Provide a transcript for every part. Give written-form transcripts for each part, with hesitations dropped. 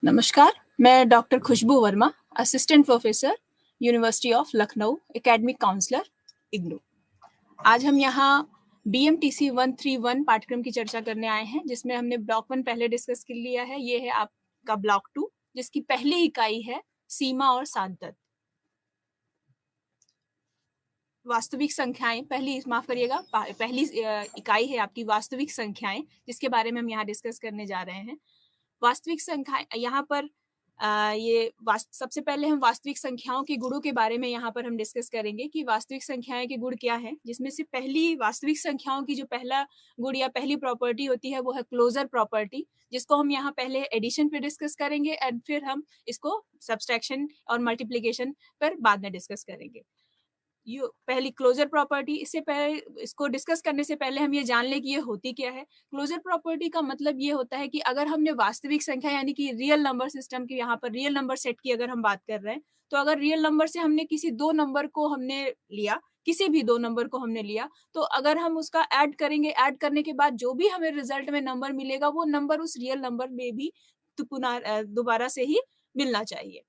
नमस्कार, मैं doctor Khushboo Verma, assistant professor, university of Lucknow, academic counsellor, IGNOU. आज हम यहाँ BMTC 131 पाठ्यक्रम की चर्चा करने आए हैं, जिसमें हमने ब्लॉक 1 पहले डिस्कस कर लिया है। ये है आपका ब्लॉक 2, जिसकी पहली इकाई है सीमा और सांतत। वास्तविक संख्याएं माफ करिएगा, पहली इकाई है आपकी वास्तविक संख्याएं, जिसके बारे में हम यहाँ डिस्कस करने जा रहे हैं। वास्तविक संख्या यहाँ पर सबसे पहले हम वास्तविक संख्याओं के गुणों के बारे में यहाँ पर हम डिस्कस करेंगे कि वास्तविक संख्याएं के गुण क्या हैं, जिसमें से पहली वास्तविक संख्याओं की जो पहला गुण या पहली प्रॉपर्टी होती है वो है क्लोजर प्रॉपर्टी, जिसको हम यहाँ पहले एडिशन पे डिस्कस करेंगे एंड फिर हम इसको सब्सट्रैक्शन और मल्टीप्लिकेशन पर बाद में डिस्कस करेंगे। पहली क्लोजर प्रॉपर्टी, इससे पहले इसको डिस्कस करने से पहले हम ये जान लें कि ये होती क्या है। क्लोजर प्रॉपर्टी का मतलब ये होता है कि अगर हमने वास्तविक संख्या यानी कि रियल नंबर सिस्टम की, यहाँ पर रियल नंबर सेट की अगर हम बात कर रहे हैं, तो अगर रियल नंबर से हमने किसी दो नंबर को हमने लिया, किसी भी दो नंबर को हमने लिया, तो अगर हम उसका ऐड करेंगे, ऐड करने के बाद जो भी हमें रिजल्ट में नंबर मिलेगा वो नंबर उस रियल नंबर में भी दोबारा से ही मिलना चाहिए।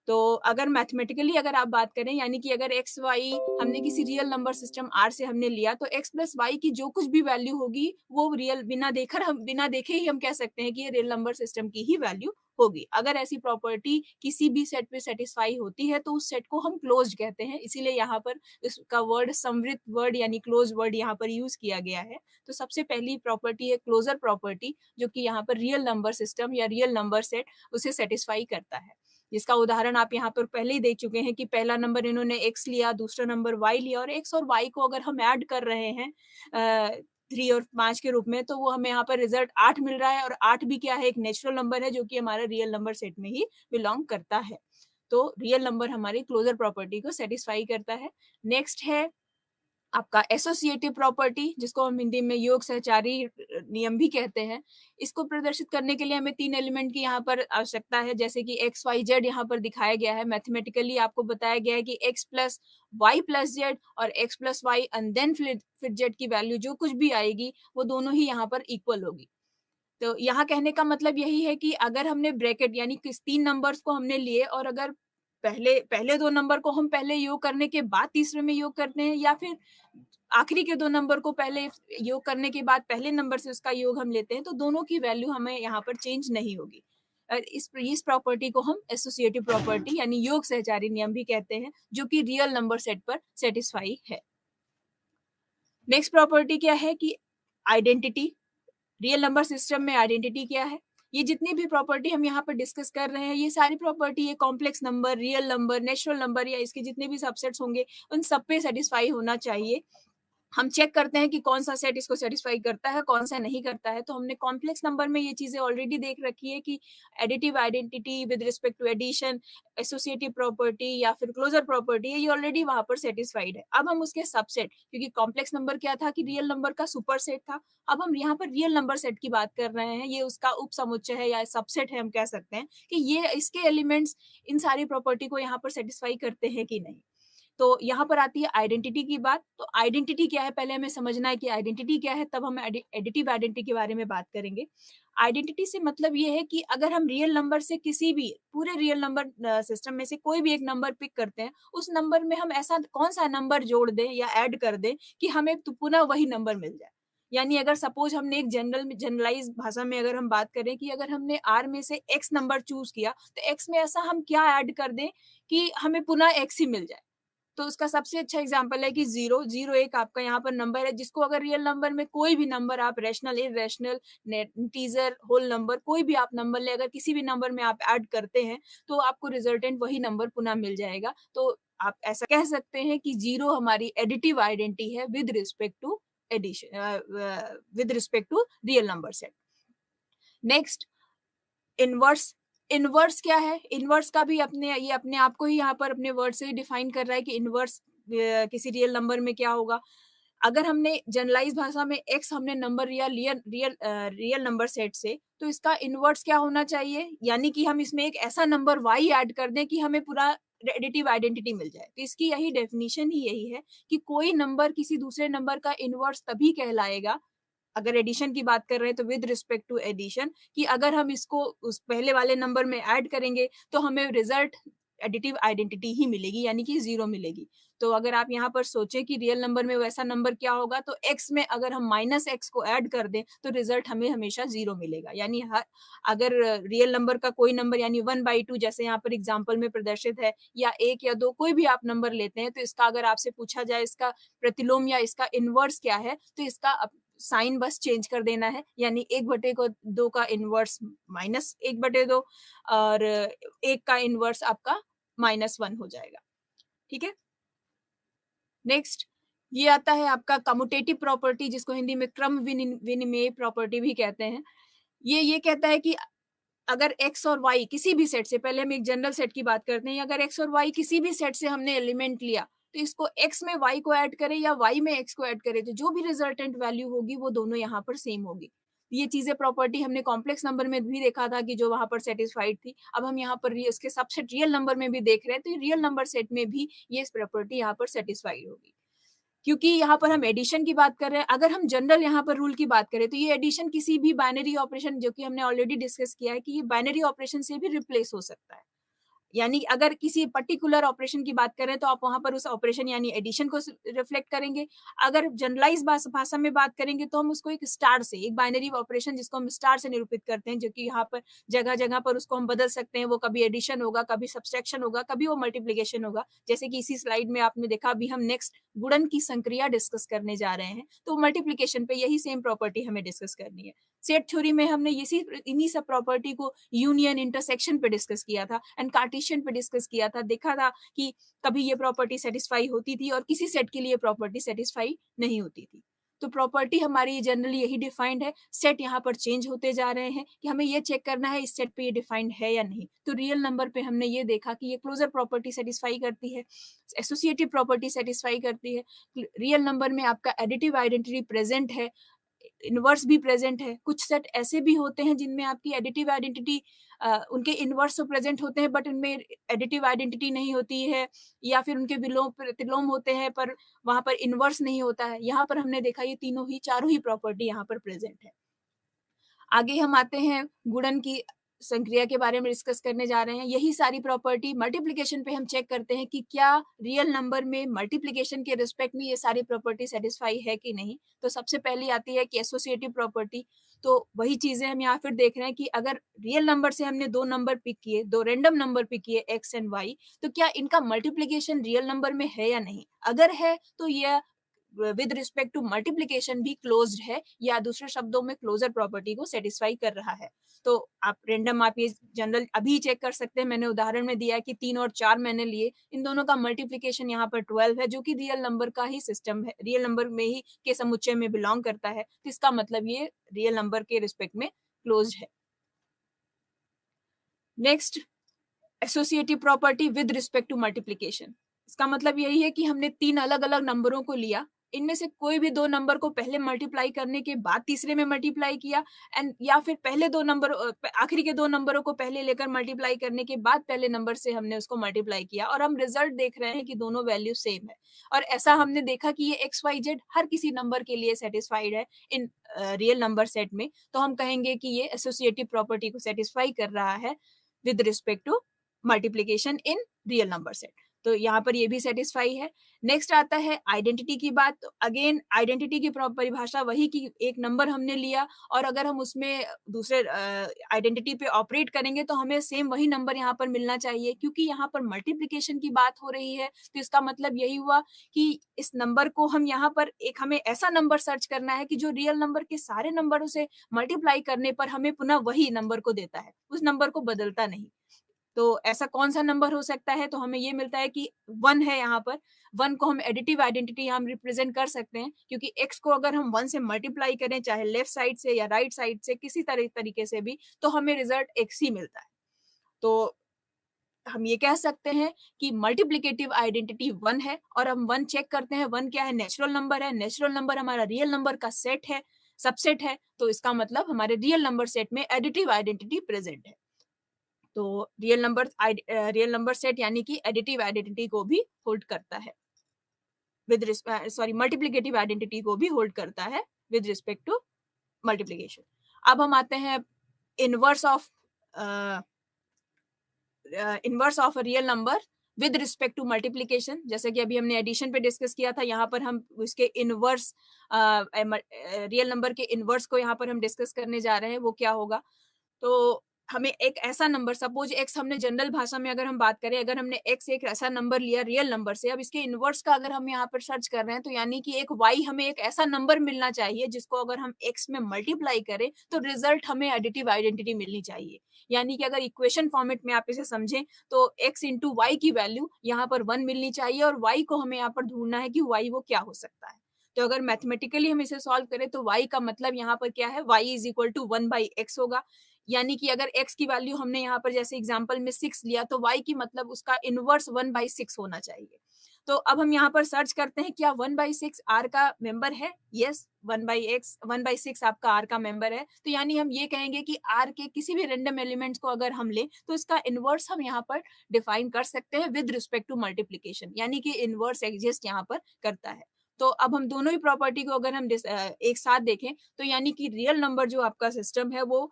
तो अगर मैथमेटिकली अगर आप बात करें, यानी कि अगर एक्स वाई हमने किसी रियल नंबर सिस्टम आर से हमने लिया, तो एक्स प्लस वाई की जो कुछ भी वैल्यू होगी वो रियल बिना देखे ही हम कह सकते हैं कि ये रियल नंबर सिस्टम की ही वैल्यू होगी। अगर ऐसी प्रॉपर्टी किसी भी सेट पे सेटिस्फाई होती है तो उस सेट को हम क्लोज्ड कहते हैं, इसीलिए यहाँ पर इसका वर्ड समृद्ध वर्ड यानी क्लोज वर्ड यहाँ पर यूज किया गया है। तो सबसे पहली प्रॉपर्टी है क्लोजर प्रॉपर्टी, जो कि यहाँ पर रियल नंबर सिस्टम या रियल नंबर सेट उसे सेटिस्फाई करता है। जिसका उदाहरण आप यहाँ पर पहले ही देख चुके हैं कि पहला नंबर इन्होंने x लिया, दूसरा नंबर y लिया, और x और y को अगर हम ऐड कर रहे हैं 3 और 5 के रूप में, तो वो हमें यहाँ पर रिजल्ट 8 मिल रहा है। और 8 भी क्या है, एक नेचुरल नंबर है जो कि हमारा रियल नंबर सेट में ही बिलोंग करता है। तो रियल नंबर हमारी क्लोजर प्रॉपर्टी को सेटिस्फाई करता है। नेक्स्ट है आपका एसोसिएटिव प्रॉपर्टी, जिसको हम हिंदी में योग सहचारी नियम भी कहते हैं। इसको प्रदर्शित करने के लिए हमें 3 एलिमेंट की यहाँ पर आवश्यकता है, जैसे कि एक्स वाई जेड यहाँ पर दिखाया गया है। मैथमेटिकली आपको बताया गया है कि X plus Y plus Z और X plus Y and then फिर जेड की वैल्यू जो कुछ भी आएगी वो दोनों ही यहाँ पर इक्वल होगी। तो यहाँ कहने का मतलब यही है कि अगर हमने ब्रैकेट यानी कि 3 नंबर्स को हमने लिए, और अगर पहले 2 नंबर को हम पहले योग करने के बाद तीसरे में योग करते हैं, या फिर आखिरी के 2 नंबर को पहले योग करने के बाद पहले नंबर से उसका योग हम लेते हैं, तो दोनों की वैल्यू हमें यहाँ पर चेंज नहीं होगी। इस प्रॉपर्टी को हम एसोसिएटिव प्रॉपर्टी यानी योग सहचारी नियम भी कहते हैं, जो कि रियल नंबर सेट पर सेटिस्फाई है। नेक्स्ट प्रॉपर्टी क्या है कि आइडेंटिटी। रियल नंबर सिस्टम में आइडेंटिटी क्या है? ये जितनी भी प्रॉपर्टी हम यहाँ पर डिस्कस कर रहे हैं, ये सारी प्रॉपर्टी ये complex number, real number, natural number या इसके जितने भी सबसेट्स होंगे उन सब पे सेटिस्फाई होना चाहिए। हम चेक करते हैं कि कौन सा सेट इसको सेटिस्फाई करता है, कौन सा नहीं करता है। तो हमने कॉम्प्लेक्स नंबर में ये चीजें ऑलरेडी देख रखी है कि additive identity with respect to addition, associative property या फिर क्लोजर प्रॉपर्टी, ये ऑलरेडी वहां पर सेटिस्फाइड है। अब हम उसके सबसेट, क्योंकि कॉम्प्लेक्स नंबर क्या था कि रियल नंबर का सुपर सेट था, अब हम यहाँ पर रियल नंबर सेट की बात कर रहे हैं। ये उसका उप समुच्चय है या सबसेट है, हम कह सकते हैं कि ये इसके एलिमेंट्स इन सारी प्रॉपर्टी को यहाँ पर सेटिस्फाई करते हैं कि नहीं। तो यहाँ पर आती है आइडेंटिटी की बात। तो आइडेंटिटी क्या है, पहले हमें समझना है कि आइडेंटिटी क्या है, तब हम एडिटिव आइडेंटिटी के बारे में बात करेंगे। आइडेंटिटी से मतलब ये है कि अगर हम रियल नंबर से किसी भी पूरे रियल नंबर सिस्टम में से कोई भी एक नंबर पिक करते हैं, उस नंबर में हम ऐसा कौन सा नंबर जोड़ दें या ऐड कर दें कि हमें तो पुनः वही नंबर मिल जाए। यानी अगर सपोज हमने एक जनरलाइज भाषा में अगर हम बात करें कि अगर हमने आर में से एक्स नंबर चूज किया, तो एक्स में ऐसा हम क्या ऐड कर दें कि हमें पुनः एक्स ही मिल जाए। तो उसका सबसे अच्छा एग्जांपल है कि 0 एक आपका यहाँ पर नंबर है, जिसको अगर रियल नंबर में कोई भी नंबर आप rational, irrational, integer, whole number, कोई भी आप नंबर ले, अगर किसी भी नंबर में आप ऐड करते हैं तो आपको रिजल्टेंट वही नंबर पुनः मिल जाएगा। तो आप ऐसा कह सकते हैं कि 0 हमारी एडिटिव आइडेंटिटी है with respect to addition, with respect to real number set. Next, inverse. Inverse क्या है? इनवर्स का भी अपने आप को ही यहाँ पर अपने वर्ड से डिफाइन कर रहा है कि इनवर्स किसी रियल नंबर में क्या होगा। अगर हमने जनरलाइज भाषा में x हमने नंबर लिया रियल नंबर सेट से, तो इसका इनवर्स क्या होना चाहिए, यानी कि हम इसमें एक ऐसा नंबर y ऐड कर दें कि हमें पूरा एडिटिव आइडेंटिटी मिल जाए। तो इसकी यही डेफिनेशन ही यही है कि कोई नंबर किसी दूसरे नंबर का इनवर्स तभी कहलाएगा अगर एडिशन की बात कर रहे हैं तो विद रिस्पेक्ट टू एडिशन, कि अगर हम इसको उस पहले वाले नंबर में ऐड करेंगे तो हमें रिजल्ट एडिटिव आइडेंटिटी ही मिलेगी, यानी कि 0 मिलेगी। तो अगर आप यहाँ पर सोचें कि रियल नंबर में वैसा नंबर क्या होगा, तो x में अगर हम -x को ऐड कर दें तो रिजल्ट हमें हमेशा 0 मिलेगा। यानी अगर रियल नंबर का कोई नंबर यानी 1/2 जैसे यहाँ पर एग्जाम्पल में प्रदर्शित है, या 1 या 2 कोई भी आप नंबर लेते हैं, तो इसका अगर आपसे पूछा जाए इसका प्रतिलोम या इसका इनवर्स क्या है, तो इसका साइन बस चेंज कर देना है, यानी 1/2 का इनवर्स -1/2 और 1 का इनवर्स आपका -1 हो जाएगा। ठीक है, नेक्स्ट ये आता है आपका कम्यूटेटिव प्रॉपर्टी, जिसको हिंदी में क्रम विनिमेय प्रॉपर्टी भी कहते हैं। ये कहता है कि अगर x और y किसी भी सेट से, पहले हम एक जनरल सेट की बात करते हैं, अगर x और y किसी भी सेट से हमने एलिमेंट लिया, तो इसको x में y को ऐड करें या y में x को ऐड करें, तो जो भी रिजल्टेंट वैल्यू होगी वो दोनों यहाँ पर सेम होगी। ये चीजें प्रॉपर्टी हमने कॉम्प्लेक्स नंबर में भी देखा था कि जो वहां पर सेटिस्फाइड थी। अब हम यहाँ पर इसके सबसेट रियल नंबर में भी देख रहे हैं, तो रियल नंबर सेट में भी ये प्रॉपर्टी यहाँ पर सेटिस्फाइड होगी। क्योंकि यहाँ पर हम एडिशन की बात कर रहे हैं, अगर हम जनरल यहाँ पर रूल की बात करें तो ये एडिशन किसी भी बाइनरी ऑपरेशन, जो कि हमने ऑलरेडी डिस्कस किया है कि ये बाइनरी ऑपरेशन से भी रिप्लेस हो सकता है। यानी अगर किसी पर्टिकुलर ऑपरेशन की बात करें तो आप वहां पर उस ऑपरेशन यानी एडिशन को रिफ्लेक्ट करेंगे। अगर जनरलाइज भाषा में बात करेंगे तो हम उसको एक स्टार से, एक बाइनरी ऑपरेशन जिसको हम स्टार से निरूपित करते हैं, जो कि यहाँ पर जगह जगह पर उसको हम बदल सकते हैं। वो कभी एडिशन होगा, कभी सब्सट्रैक्शन होगा, कभी वो मल्टीप्लीकेशन होगा। जैसे कि इसी स्लाइड में आपने देखा, अभी हम नेक्स्ट गुणन की संक्रिया डिस्कस करने जा रहे हैं, तो मल्टीप्लीकेशन पे यही सेम प्रॉपर्टी हमें डिस्कस करनी है। सेट थ्योरी में हमने इन्हीं सब प्रॉपर्टी को यूनियन, इंटरसेक्शन पे डिस्कस किया था एंड कार्टेशियन पे डिस्कस किया था। देखा था कि कभी ये प्रॉपर्टी सेटिस्फाई होती थी और किसी सेट के लिए प्रॉपर्टी सेटिस्फाई नहीं होती थी। तो प्रॉपर्टी हमारी जनरली यही डिफाइंड है। सेट यहाँ पर चेंज होते जा रहे हैं कि हमें ये चेक करना है इस सेट पे ये डिफाइंड है या नहीं। तो रियल नंबर पे हमने ये देखा कि ये क्लोजर प्रॉपर्टी सेटिस्फाई करती है, एसोसिएटिव प्रॉपर्टी सेटिस्फाई करती है, रियल नंबर में आपका एडिटिव आइडेंटिटी प्रेजेंट है, इनवर्स भी प्रेजेंट है। कुछ सेट ऐसे भी होते हैं जिनमें आपकी एडिटिव आइडेंटिटी उनके इनवर्स तो प्रेजेंट होते हैं बट उनमें एडिटिव आइडेंटिटी नहीं होती है, या फिर उनके विलोम प्रतिलोम होते हैं पर वहां पर इनवर्स नहीं होता है। यहाँ पर हमने देखा ये चारों ही प्रॉपर्टी यहाँ पर प्रेजेंट है। आगे हम आते हैं गुणन की संक्रिया के बारे में डिस्कस करने जा रहे हैं। यही सारी प्रॉपर्टी मल्टीप्लिकेशन पे हम चेक करते हैं कि क्या रियल नंबर में मल्टीप्लिकेशन के रिस्पेक्ट में ये सारी प्रॉपर्टी सेटिस्फाई है कि नहीं। तो सबसे पहली आती है कि एसोसिएटिव प्रॉपर्टी। तो वही चीजें हम यहाँ फिर देख रहे हैं कि अगर रियल नंबर से हमने दो नंबर पिक किए, दो रैंडम नंबर पिक किए x एंड y, तो क्या इनका मल्टीप्लिकेशन रियल नंबर में है या नहीं। अगर है तो यह विद रिस्पेक्ट टू मल्टीप्लिकेशन भी क्लोज्ड है, या दूसरे शब्दों में क्लोजर प्रॉपर्टी को सेटिस्फाई कर रहा है। तो आप रैंडम, आप ये जनरल अभी चेक कर सकते हैं। मैंने उदाहरण में दिया है कि 3 और 4 मैंने लिए, इन दोनों का मल्टीप्लिकेशन यहाँ पर 12 है, जो कि रियल नंबर का ही सिस्टम है, रियल नंबर में ही के समुच्चय में बिलोंग करता है। तो इसका मतलब ये रियल नंबर के रिस्पेक्ट में क्लोज्ड है। Next, associative property with respect to multiplication. इसका मतलब यही है कि हमने 3 अलग अलग नंबरों को लिया, इनमें से कोई भी 2 नंबर को पहले मल्टीप्लाई करने के बाद तीसरे में मल्टीप्लाई किया, एंड या फिर पहले 2 नंबर आखिरी के 2 नंबरों को पहले लेकर मल्टीप्लाई करने के बाद पहले नंबर से हमने उसको मल्टीप्लाई किया, और हम रिजल्ट देख रहे हैं कि दोनों वैल्यू सेम है। और ऐसा हमने देखा कि ये XYZ हर किसी नंबर के लिए सेटिस्फाइड है इन रियल नंबर सेट में। तो हम कहेंगे कि ये एसोसिएटिव प्रॉपर्टी को सेटिस्फाई कर रहा है with respect to multiplication in real number set. तो यहाँ पर ये भी सेटिस्फाई है। नेक्स्ट आता है आइडेंटिटी की बात। तो अगेन आइडेंटिटी की परिभाषा वही कि एक नंबर हमने लिया और अगर हम उसमें दूसरे आइडेंटिटी पे ऑपरेट करेंगे तो हमें सेम वही नंबर यहाँ पर मिलना चाहिए। क्योंकि यहाँ पर मल्टीप्लिकेशन की बात हो रही है तो इसका मतलब यही हुआ कि इस नंबर को हम यहाँ पर हमें ऐसा नंबर सर्च करना है कि जो रियल नंबर के सारे नंबरों से मल्टीप्लाई करने पर हमें पुनः वही नंबर को देता है, उस नंबर को बदलता नहीं। तो ऐसा कौन सा नंबर हो सकता है, तो हमें ये मिलता है कि 1 है। यहाँ पर 1 को हम एडिटिव आइडेंटिटी हम रिप्रेजेंट कर सकते हैं, क्योंकि x को अगर हम 1 से मल्टीप्लाई करें चाहे लेफ्ट साइड से या राइट साइड से किसी तरीके से भी, तो हमें रिजल्ट x ही मिलता है। तो हम ये कह सकते हैं कि मल्टीप्लिकेटिव आइडेंटिटी 1 है और हम 1 चेक करते हैं। 1 क्या है? नेचुरल नंबर है। नेचुरल नंबर हमारा रियल नंबर का सेट है, सबसेट है। तो इसका मतलब हमारे रियल नंबर सेट में एडिटिव आइडेंटिटी प्रेजेंट है। तो रियल नंबर सेट यानी कि एडिटिव आइडेंटिटी को भी होल्ड करता है मल्टीप्लिकेटिव आइडेंटिटी को भी होल्ड करता है विद रिस्पेक्ट टू मल्टीप्लिकेशन। अब हम आते हैं inverse of inverse of a real number with respect to multiplication. जैसे कि अभी हमने एडिशन पे डिस्कस किया था, यहाँ पर हम उसके इनवर्स रियल नंबर के इनवर्स को यहाँ पर हम डिस्कस करने जा रहे हैं। वो क्या होगा? तो हमें एक ऐसा नंबर, सपोज एक्स, हमने जनरल भाषा में अगर हम बात करें, अगर हमने एक्स एक ऐसा नंबर लिया रियल नंबर से, अब इसके इनवर्स का अगर हम यहाँ पर सर्च कर रहे हैं, तो यानी कि एक वाई, हमें एक ऐसा नंबर मिलना चाहिए जिसको अगर हम एक्स में मल्टीप्लाई करें तो रिजल्ट हमें एडिटिव आइडेंटिटी मिलनी चाहिए। यानी कि अगर इक्वेशन फॉर्मेट में आप इसे समझें तो एक्स इंटू वाई की वैल्यू यहाँ पर 1 मिलनी चाहिए, और वाई को हमें यहाँ पर ढूंढना है कि वाई वो क्या हो सकता है। तो अगर मैथमेटिकली हम इसे सॉल्व करें तो y का मतलब यहाँ पर क्या है? y is equal to 1/x होगा। यानी कि अगर x की वैल्यू हमने यहाँ पर जैसे एग्जांपल में 6 लिया, तो y की मतलब उसका इनवर्स 1/6 होना चाहिए। तो अब हम यहाँ पर सर्च करते हैं, क्या 1/6 r का मेंबर है? यस, 1/6 आपका r का मेंबर है। तो यानी हम ये कहेंगे कि r के किसी भी रेंडम एलिमेंट्स को अगर हम लें तो इसका इनवर्स हम यहाँ पर डिफाइन कर सकते हैं विद रिस्पेक्ट टू मल्टीप्लीकेशन, यानी कि इनवर्स एग्जिस्ट यहाँ पर करता है। तो अब हम दोनों ही प्रॉपर्टी को अगर हम एक साथ देखें, तो यानी कि रियल नंबर जो आपका सिस्टम है वो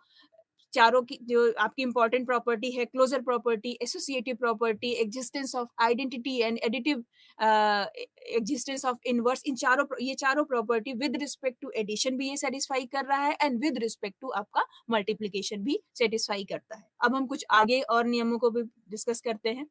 चारों की जो आपकी इंपॉर्टेंट प्रॉपर्टी है, closure property, associative property, existence of identity and additive existence of inverse, ये चारों property with respect to addition भी ये सेटिस्फाई कर रहा है एंड विद रिस्पेक्ट टू आपका मल्टीप्लीकेशन भी सेटिस्फाई करता है। अब हम कुछ आगे और नियमों को भी डिस्कस करते हैं।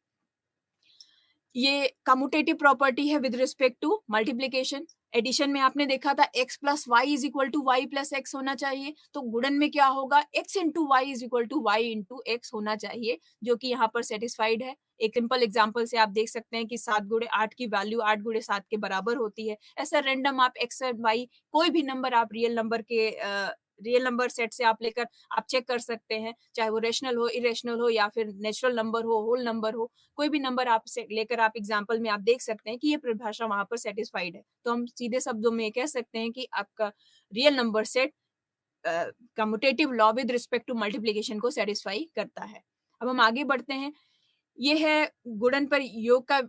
ये कम्यूटेटिव प्रॉपर्टी है with respect to multiplication. Addition में आपने देखा था x plus y is equal to y plus x होना चाहिए, तो गुणन में क्या होगा? x into y is equal to y into x होना चाहिए, जो कि यहाँ पर सेटिस्फाइड है। एक सिंपल एग्जांपल से आप देख सकते हैं कि 7 गुणे 8 की वैल्यू 8 गुणे 7 के बराबर होती है। ऐसा रैंडम आप x और y कोई भी नंबर आप रियल नंबर सेट से आप लेकर आप चेक कर सकते हैं, चाहे वो रेशनल हो, इरेशनल हो, या फिर नेचुरल नंबर हो, होल नंबर हो, कोई भी नंबर आप से लेकर आप एग्जांपल में आप देख सकते हैं कि ये परिभाषा वहां पर सेटिस्फाइड है। तो हम सीधे शब्दों में कह सकते हैं कि आपका real number set commutative law with respect to multiplication को सेटिस्फाई करता है। अब हम आगे बढ़ते हैं। ये है गुणन पर योग का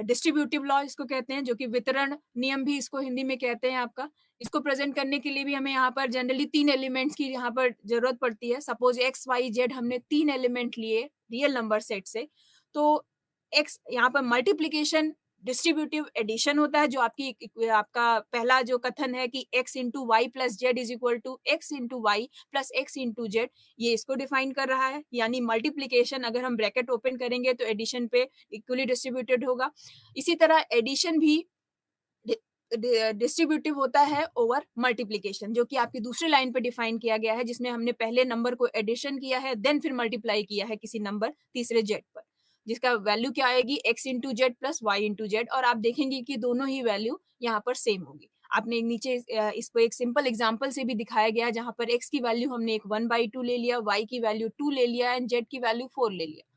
डिस्ट्रीब्यूटिव लॉ इसको कहते हैं, जो कि वितरण नियम भी इसको हिंदी में कहते हैं आपका। इसको प्रेजेंट करने के लिए भी हमें यहाँ पर जनरली 3 एलिमेंट्स की यहाँ पर जरूरत पड़ती है। सपोज एक्स वाई जेड हमने 3 एलिमेंट लिए रियल नंबर सेट से, तो एक्स यहाँ पर मल्टीप्लीकेशन डिस्ट्रीब्यूटिव एडिशन होता है, जो आपका पहला जो कथन है कि x into y plus z is equal to x into y plus x into z, ये इसको डिफाइन कर रहा है। यानी मल्टीप्लीकेशन अगर हम ब्रैकेट ओपन करेंगे तो एडिशन पे इक्वली डिस्ट्रीब्यूटेड होगा। इसी तरह एडिशन भी डिस्ट्रीब्यूटिव होता है ओवर मल्टीप्लीकेशन, जो कि आपकी दूसरी लाइन पे डिफाइन किया गया है, जिसमें हमने पहले नंबर को एडिशन किया है, देन फिर मल्टीप्लाई किया है किसी नंबर तीसरे जेड पर, जिसका वैल्यू क्या आएगी? x into z plus y into z. और आप देखेंगे कि दोनों ही वैल्यू यहाँ पर सेम होगी। आपने नीचे इसको एक सिंपल एग्जांपल से भी दिखाया गया है, जहां पर x की वैल्यू हमने एक 1/2 ले लिया, y की वैल्यू 2 ले लिया एंड z की वैल्यू 4 ले लिया।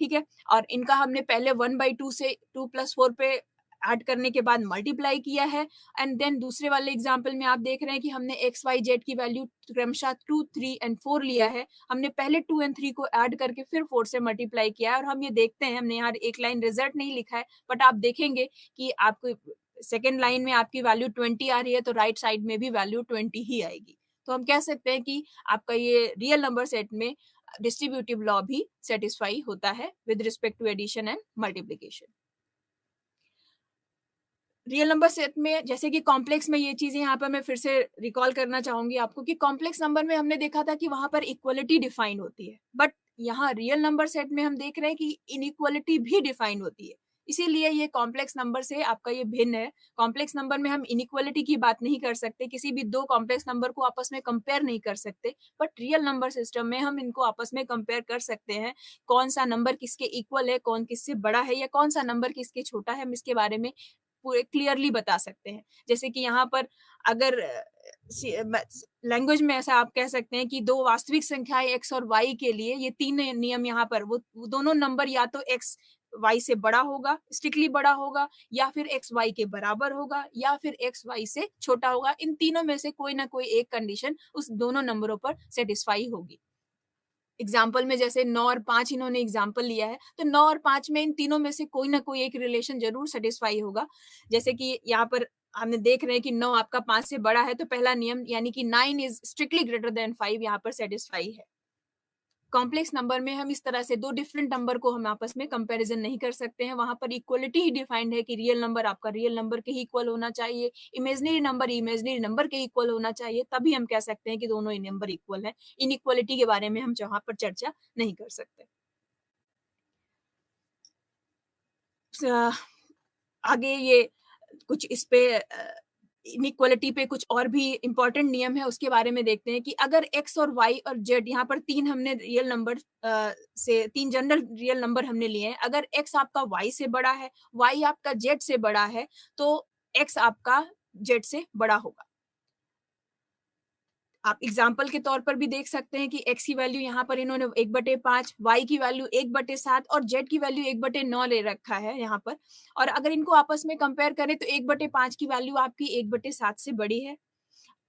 ठीक है, और इनका हमने पहले 1/2 से 2 + 4 पे ऐड करने के बाद मल्टीप्लाई किया है, एंड देन दूसरे वाले एग्जांपल में आप देख रहे हैं कि हमने एक्स वाई जेड की वैल्यू क्रमशः 2, 3 एंड 4 लिया है। हमने पहले 2 एंड 3 को ऐड करके फिर 4 से मल्टीप्लाई किया है, और हम ये देखते हैं, हमने यहाँ एक लाइन रिजल्ट नहीं लिखा है, बट आप देखेंगे कि आपको सेकेंड लाइन में आपकी वैल्यू 20 आ रही है, तो राइट साइड में भी वैल्यू 20 ही आएगी। तो हम कह सकते हैं कि आपका ये रियल नंबर सेट में डिस्ट्रीब्यूटिव लॉ भी सेटिस्फाई होता है with respect to addition and multiplication. Real number set में, जैसे कि कॉम्प्लेक्स में, ये चीजें यहाँ पर मैं फिर से रिकॉल करना चाहूंगी आपको कि कॉम्प्लेक्स नंबर में हमने देखा था कि वहां पर इक्वलिटी डिफाइन होती है, बट यहाँ रियल नंबर सेट में हम देख रहे हैं कि इनइक्वलिटी भी डिफाइन होती है। इसीलिए ये कॉम्प्लेक्स नंबर से आपका ये भिन्न है। कॉम्प्लेक्स नंबर में हम इनइक्वलिटी की बात नहीं कर सकते, किसी भी दो कॉम्प्लेक्स नंबर को आपस में कंपेयर नहीं कर सकते, बट रियल नंबर सिस्टम में हम इनको आपस में कंपेयर कर सकते हैं। कौन सा नंबर किसके इक्वल है, कौन किससे बड़ा है, या कौन सा नंबर किसके छोटा है, हम इसके बारे में पूरे क्लियरली बता सकते हैं। जैसे कि यहाँ पर अगर लैंग्वेज में ऐसा आप कह सकते हैं कि दो वास्तविक संख्याएं x और y के लिए ये 3 नियम यहाँ पर, वो दोनों नंबर या तो x y से बड़ा होगा, स्ट्रिक्टली बड़ा होगा, या फिर x y के बराबर होगा, या फिर x y से छोटा होगा। इन तीनों में से कोई ना कोई एक कंडीशन उस दोनों नंबरों पर सेटिस्फाई होगी। एग्जाम्पल में जैसे 9 और 5 इन्होंने एग्जाम्पल लिया है, तो 9 और 5 में इन तीनों में से कोई ना कोई एक रिलेशन जरूर सेटिस्फाई होगा। जैसे कि यहाँ पर हमने देख रहे हैं कि 9 आपका 5 से बड़ा है, तो पहला नियम यानी कि 9 इज स्ट्रिक्टली ग्रेटर देन 5 यहाँ पर सेटिस्फाई है। कॉम्प्लेक्स नंबर में हम इस तरह से दो डिफरेंट नंबर को हम आपस में कंपैरिजन नहीं कर सकते हैं, वहां पर इक्वलिटी ही डिफाइंड है कि रियल नंबर आपका रियल नंबर के ही इक्वल होना चाहिए, इमेजिनरी नंबर के इक्वल होना चाहिए, तभी हम कह सकते हैं कि दोनों ही नंबर इक्वल है। इनइक्वलिटी के बारे में हम वहां पर चर्चा नहीं कर सकते। आगे ये कुछ इस पे इनइक्वालिटी पे कुछ और भी इंपॉर्टेंट नियम है, उसके बारे में देखते हैं कि अगर x और y और z, यहाँ पर तीन हमने रियल नंबर से तीन जनरल रियल नंबर हमने लिए हैं, अगर x आपका y से बड़ा है, y आपका z से बड़ा है, तो x आपका z से बड़ा होगा। आप एग्जाम्पल के तौर पर भी देख सकते हैं कि x की वैल्यू यहाँ पर इन्होंने 1/5, y की वैल्यू 1/7 और z की वैल्यू 1/9 ले रखा है यहाँ पर। और अगर इनको आपस में कंपेयर करें तो 1/5 की वैल्यू आपकी 1/7 से बड़ी है,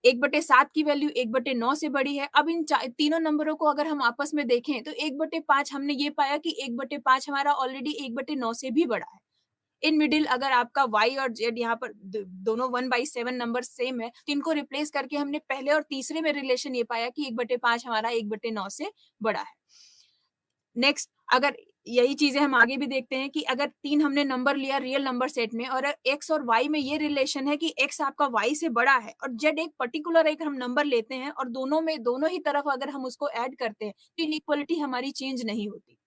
1/7 की वैल्यू 1/9 से बड़ी है। अब इन तीनों नंबरों को अगर हम आपस में देखें तो 1/5 हमने ये पाया कि 1/5 हमारा ऑलरेडी 1/9 से भी बड़ा है। इन मिडिल अगर आपका y और z यहाँ पर दोनों 1/7 नंबर सेम है, तो इनको रिप्लेस करके हमने पहले और तीसरे में रिलेशन ये पाया कि 1/5 हमारा 1/9 से बड़ा है। नेक्स्ट, अगर यही चीजें हम आगे भी देखते हैं कि अगर तीन हमने नंबर लिया रियल नंबर सेट में और x और y में ये रिलेशन है कि x आपका y से बड़ा है और z एक पर्टिकुलर एक हम नंबर लेते हैं और दोनों ही तरफ अगर हम उसको ऐड करते हैं तो इनइक्वालिटी हमारी चेंज नहीं होती।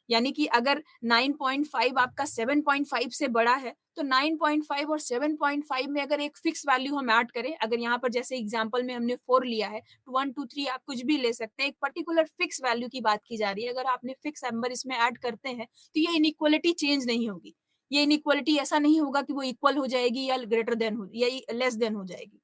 यानी कि अगर 9.5 आपका 7.5 से बड़ा है, तो 9.5 और 7.5 में अगर एक फिक्स वैल्यू हम ऐड करें, अगर यहाँ पर जैसे एग्जांपल में हमने 4 लिया है, 1 2 3 आप कुछ भी ले सकते हैं, एक पर्टिकुलर फिक्स वैल्यू की बात की जा रही है, अगर आपने फिक्स नंबर इसमें ऐड करते हैं तो ये इनइक्वालिटी चेंज नहीं होगी। ये इनइक्वालिटी ऐसा नहीं होगा कि वो इक्वल हो जाएगी या ग्रेटर देन हो या लेस देन हो जाएगी।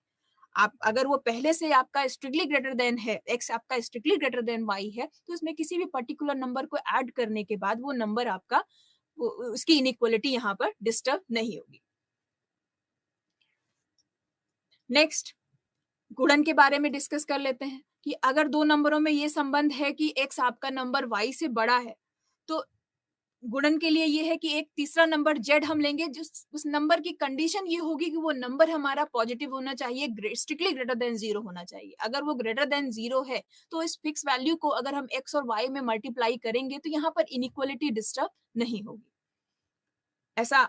आप अगर वो पहले से आपका स्ट्रिक्टली ग्रेटर देन है, x आपका स्ट्रिक्टली ग्रेटर देन y है, तो उसमें किसी भी पर्टिकुलर नंबर को ऐड करने के बाद वो नंबर आपका उसकी इनइक्वालिटी यहाँ पर डिस्टर्ब नहीं होगी। नेक्स्ट, गुणन के बारे में डिस्कस कर लेते हैं कि अगर दो नंबरों में ये संबंध है कि x आपका नंबर y से बड़ा है, तो गुणन के लिए ये है कि एक तीसरा नंबर z हम लेंगे, जिस उस नंबर की कंडीशन ये होगी कि वो नंबर हमारा पॉजिटिव होना चाहिए, स्ट्रिक्टली ग्रेटर देन 0 होना चाहिए। अगर वो ग्रेटर देन 0 है तो इस फिक्स वैल्यू को अगर हम x और y में मल्टीप्लाई करेंगे तो यहाँ पर इनइक्वालिटी डिस्टर्ब नहीं होगी। ऐसा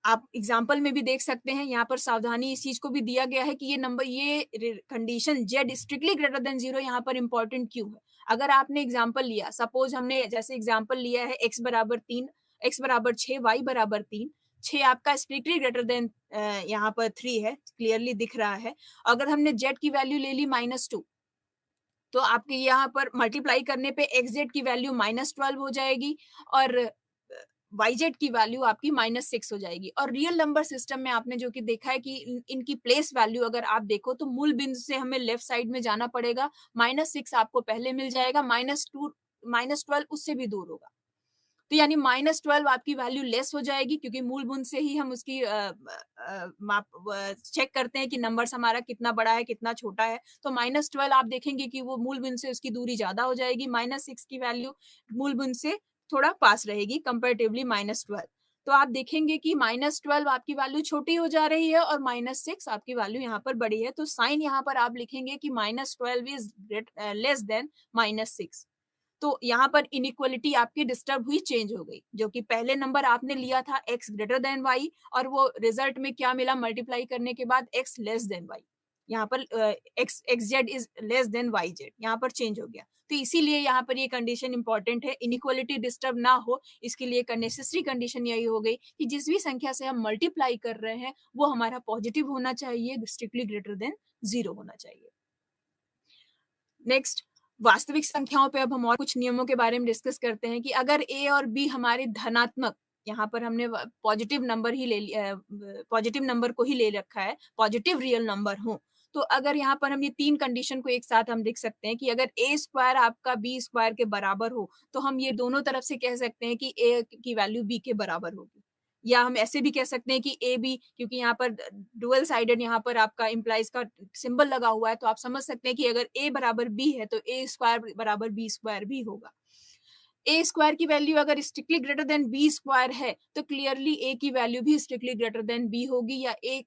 आप एग्जाम्पल में भी देख सकते हैं, यहाँ पर सावधानी इस चीज को भी दिया गया है कि ये नंबर ये condition z strictly greater then 0 यहाँ पर इंपॉर्टेंट क्यों है। अगर आपने एग्जाम्पल लिया, सपोज हमने जैसे एग्जाम्पल लिया है x बराबर 3, x बराबर 6, y बराबर 3, 6 आपका स्ट्रिक्टली ग्रेटर देन यहाँ पर 3 है, क्लियरली दिख रहा है। अगर हमने z की वैल्यू ले ली -2, तो आपके यहाँ पर मल्टीप्लाई करने पे xz की वैल्यू -12 हो जाएगी और yz की वैल्यू आपकी -6 हो जाएगी। और रियल नंबर सिस्टम में आपने जो कि देखा है कि इनकी प्लेस वैल्यू अगर आप देखो तो मूल बिंदु से हमें लेफ्ट साइड में जाना पड़ेगा, -6 आपको पहले मिल जाएगा, -12 उससे भी दूर होगा। तो यानी -12 आपकी वैल्यू लेस हो जाएगी, क्योंकि मूल बिंदु से ही हम उसकी माप चेक करते हैं कि नंबर्स हमारा कितना बड़ा है कितना छोटा है। तो -12 आप देखेंगे कि वो मूल बिंदु से उसकी दूरी ज्यादा हो जाएगी, -6 की वैल्यू मूल बिंदु से थोड़ा पास रहेगी कंपेरेटिवली -12। तो आप देखेंगे कि -12 आपकी वैल्यू छोटी हो जा रही है और -6 आपकी वैल्यू यहाँ पर बड़ी है। तो साइन यहाँ पर आप लिखेंगे कि -12 इज लेस देन -6। तो यहाँ पर इनइक्वालिटी आपकी डिस्टर्ब हुई, चेंज हो गई, जो कि पहले नंबर आपने लिया था x ग्रेटर देन y और वो रिजल्ट में क्या मिला मल्टीप्लाई करने के बाद x लेस देन y। यहाँ पर xz is less then yz, यहाँ पर चेंज हो गया। तो इसीलिए यहाँ पर ये कंडीशन इंपॉर्टेंट है, इनइक्वालिटी डिस्टर्ब ना हो इसके लिए नेसेसरी कंडीशन यही हो गई कि जिस भी संख्या से हम मल्टीप्लाई कर रहे हैं वो हमारा पॉजिटिव होना चाहिए, स्ट्रिक्टली ग्रेटर देन 0 होना चाहिए। नेक्स्ट, वास्तविक संख्याओं पे अब हम और कुछ नियमों के बारे में डिस्कस करते हैं कि अगर a और b हमारे धनात्मक, यहाँ पर हमने पॉजिटिव नंबर ही ले लिया, पॉजिटिव नंबर को ही ले रखा है, पॉजिटिव रियल नंबर हो, तो अगर यहाँ पर हम ये तीन कंडीशन को एक साथ हम देख सकते हैं कि अगर a स्क्वायर आपका b स्क्वायर के बराबर हो, तो हम ये दोनों तरफ से कह सकते हैं कि a की वैल्यू b के बराबर होगी। या हम ऐसे भी कह सकते हैं कि ए बी, क्योंकि यहाँ पर डुअल साइडेड यहाँ पर आपका इम्प्लाइज का सिंबल लगा हुआ है, तो आप समझ सकते हैं कि अगर ए बराबर बी है तो ए स्क्वायर बराबर बी स्क्वायर भी होगा। ए स्क्वायर की वैल्यू अगर strictly greater than b square है तो क्लियरली ए की वैल्यू भी स्ट्रिक्टली ग्रेटर देन बी होगी, या a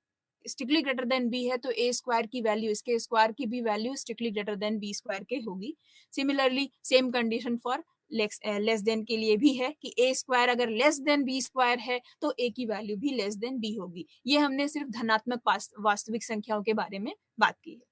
strictly greater than b है तो ए स्क्वायर की वैल्यू, इसके स्क्वायर की भी value strictly greater than b square के होगी। Similarly same condition for less than के लिए भी है कि ए स्क्वायर अगर लेस देन बी स्क्वायर है तो ए की वैल्यू भी लेस देन बी होगी। ये हमने सिर्फ धनात्मक वास्तविक संख्याओं के बारे में बात की है।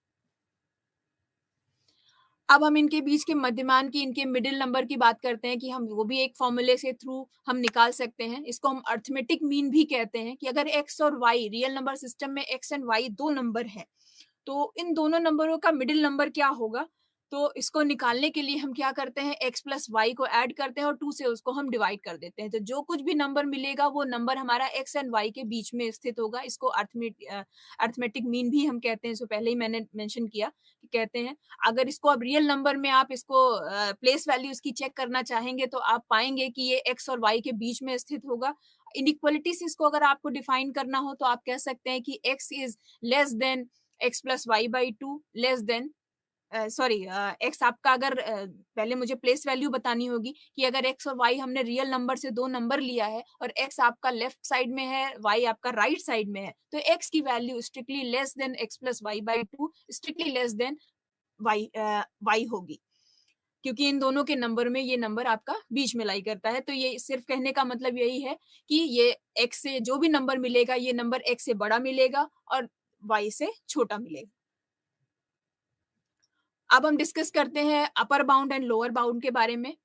अब हम इनके बीच के मध्यमान की, इनके मिडिल नंबर की बात करते हैं कि हम वो भी एक फॉर्मूले से थ्रू हम निकाल सकते हैं। इसको हम अर्थमेटिक मीन भी कहते हैं कि अगर x और y रियल नंबर सिस्टम में x एंड y दो नंबर हैं तो इन दोनों नंबरों का मिडिल नंबर क्या होगा, तो इसको निकालने के लिए हम क्या करते हैं, x प्लस वाई को ऐड करते हैं और 2 से उसको हम डिवाइड कर देते हैं। तो जो कुछ भी नंबर मिलेगा वो नंबर हमारा x एंड y के बीच में स्थित होगा। इसको अर्थमेटिक मीन भी हम कहते हैं। इसको पहले ही मैंने मेंशन किया कि कहते हैं अगर इसको अब रियल नंबर में आप इसको प्लेस वैल्यू इसकी चेक करना चाहेंगे तो आप पाएंगे कि ये x और y के बीच में स्थित होगा। इनइक्वालिटी से इसको अगर आपको डिफाइन करना हो तो आप कह सकते हैं कि x is less than x plus y by two, less than x आपका अगर पहले मुझे प्लेस वैल्यू बतानी होगी कि अगर x और y हमने रियल नंबर से दो नंबर लिया है और x आपका लेफ्ट साइड में है, y आपका राइट साइड में है, तो x की value strictly less than x plus y by two, strictly less than y होगी, क्योंकि इन दोनों के नंबर में ये नंबर आपका बीच में लाई करता है। तो ये सिर्फ कहने का मतलब यही है कि ये x से जो भी नंबर मिलेगा ये नंबर x से बड़ा मिलेगा और y से छोटा मिलेगा। अब हम डिस्कस करते हैं upper bound and lower bound के बारे में।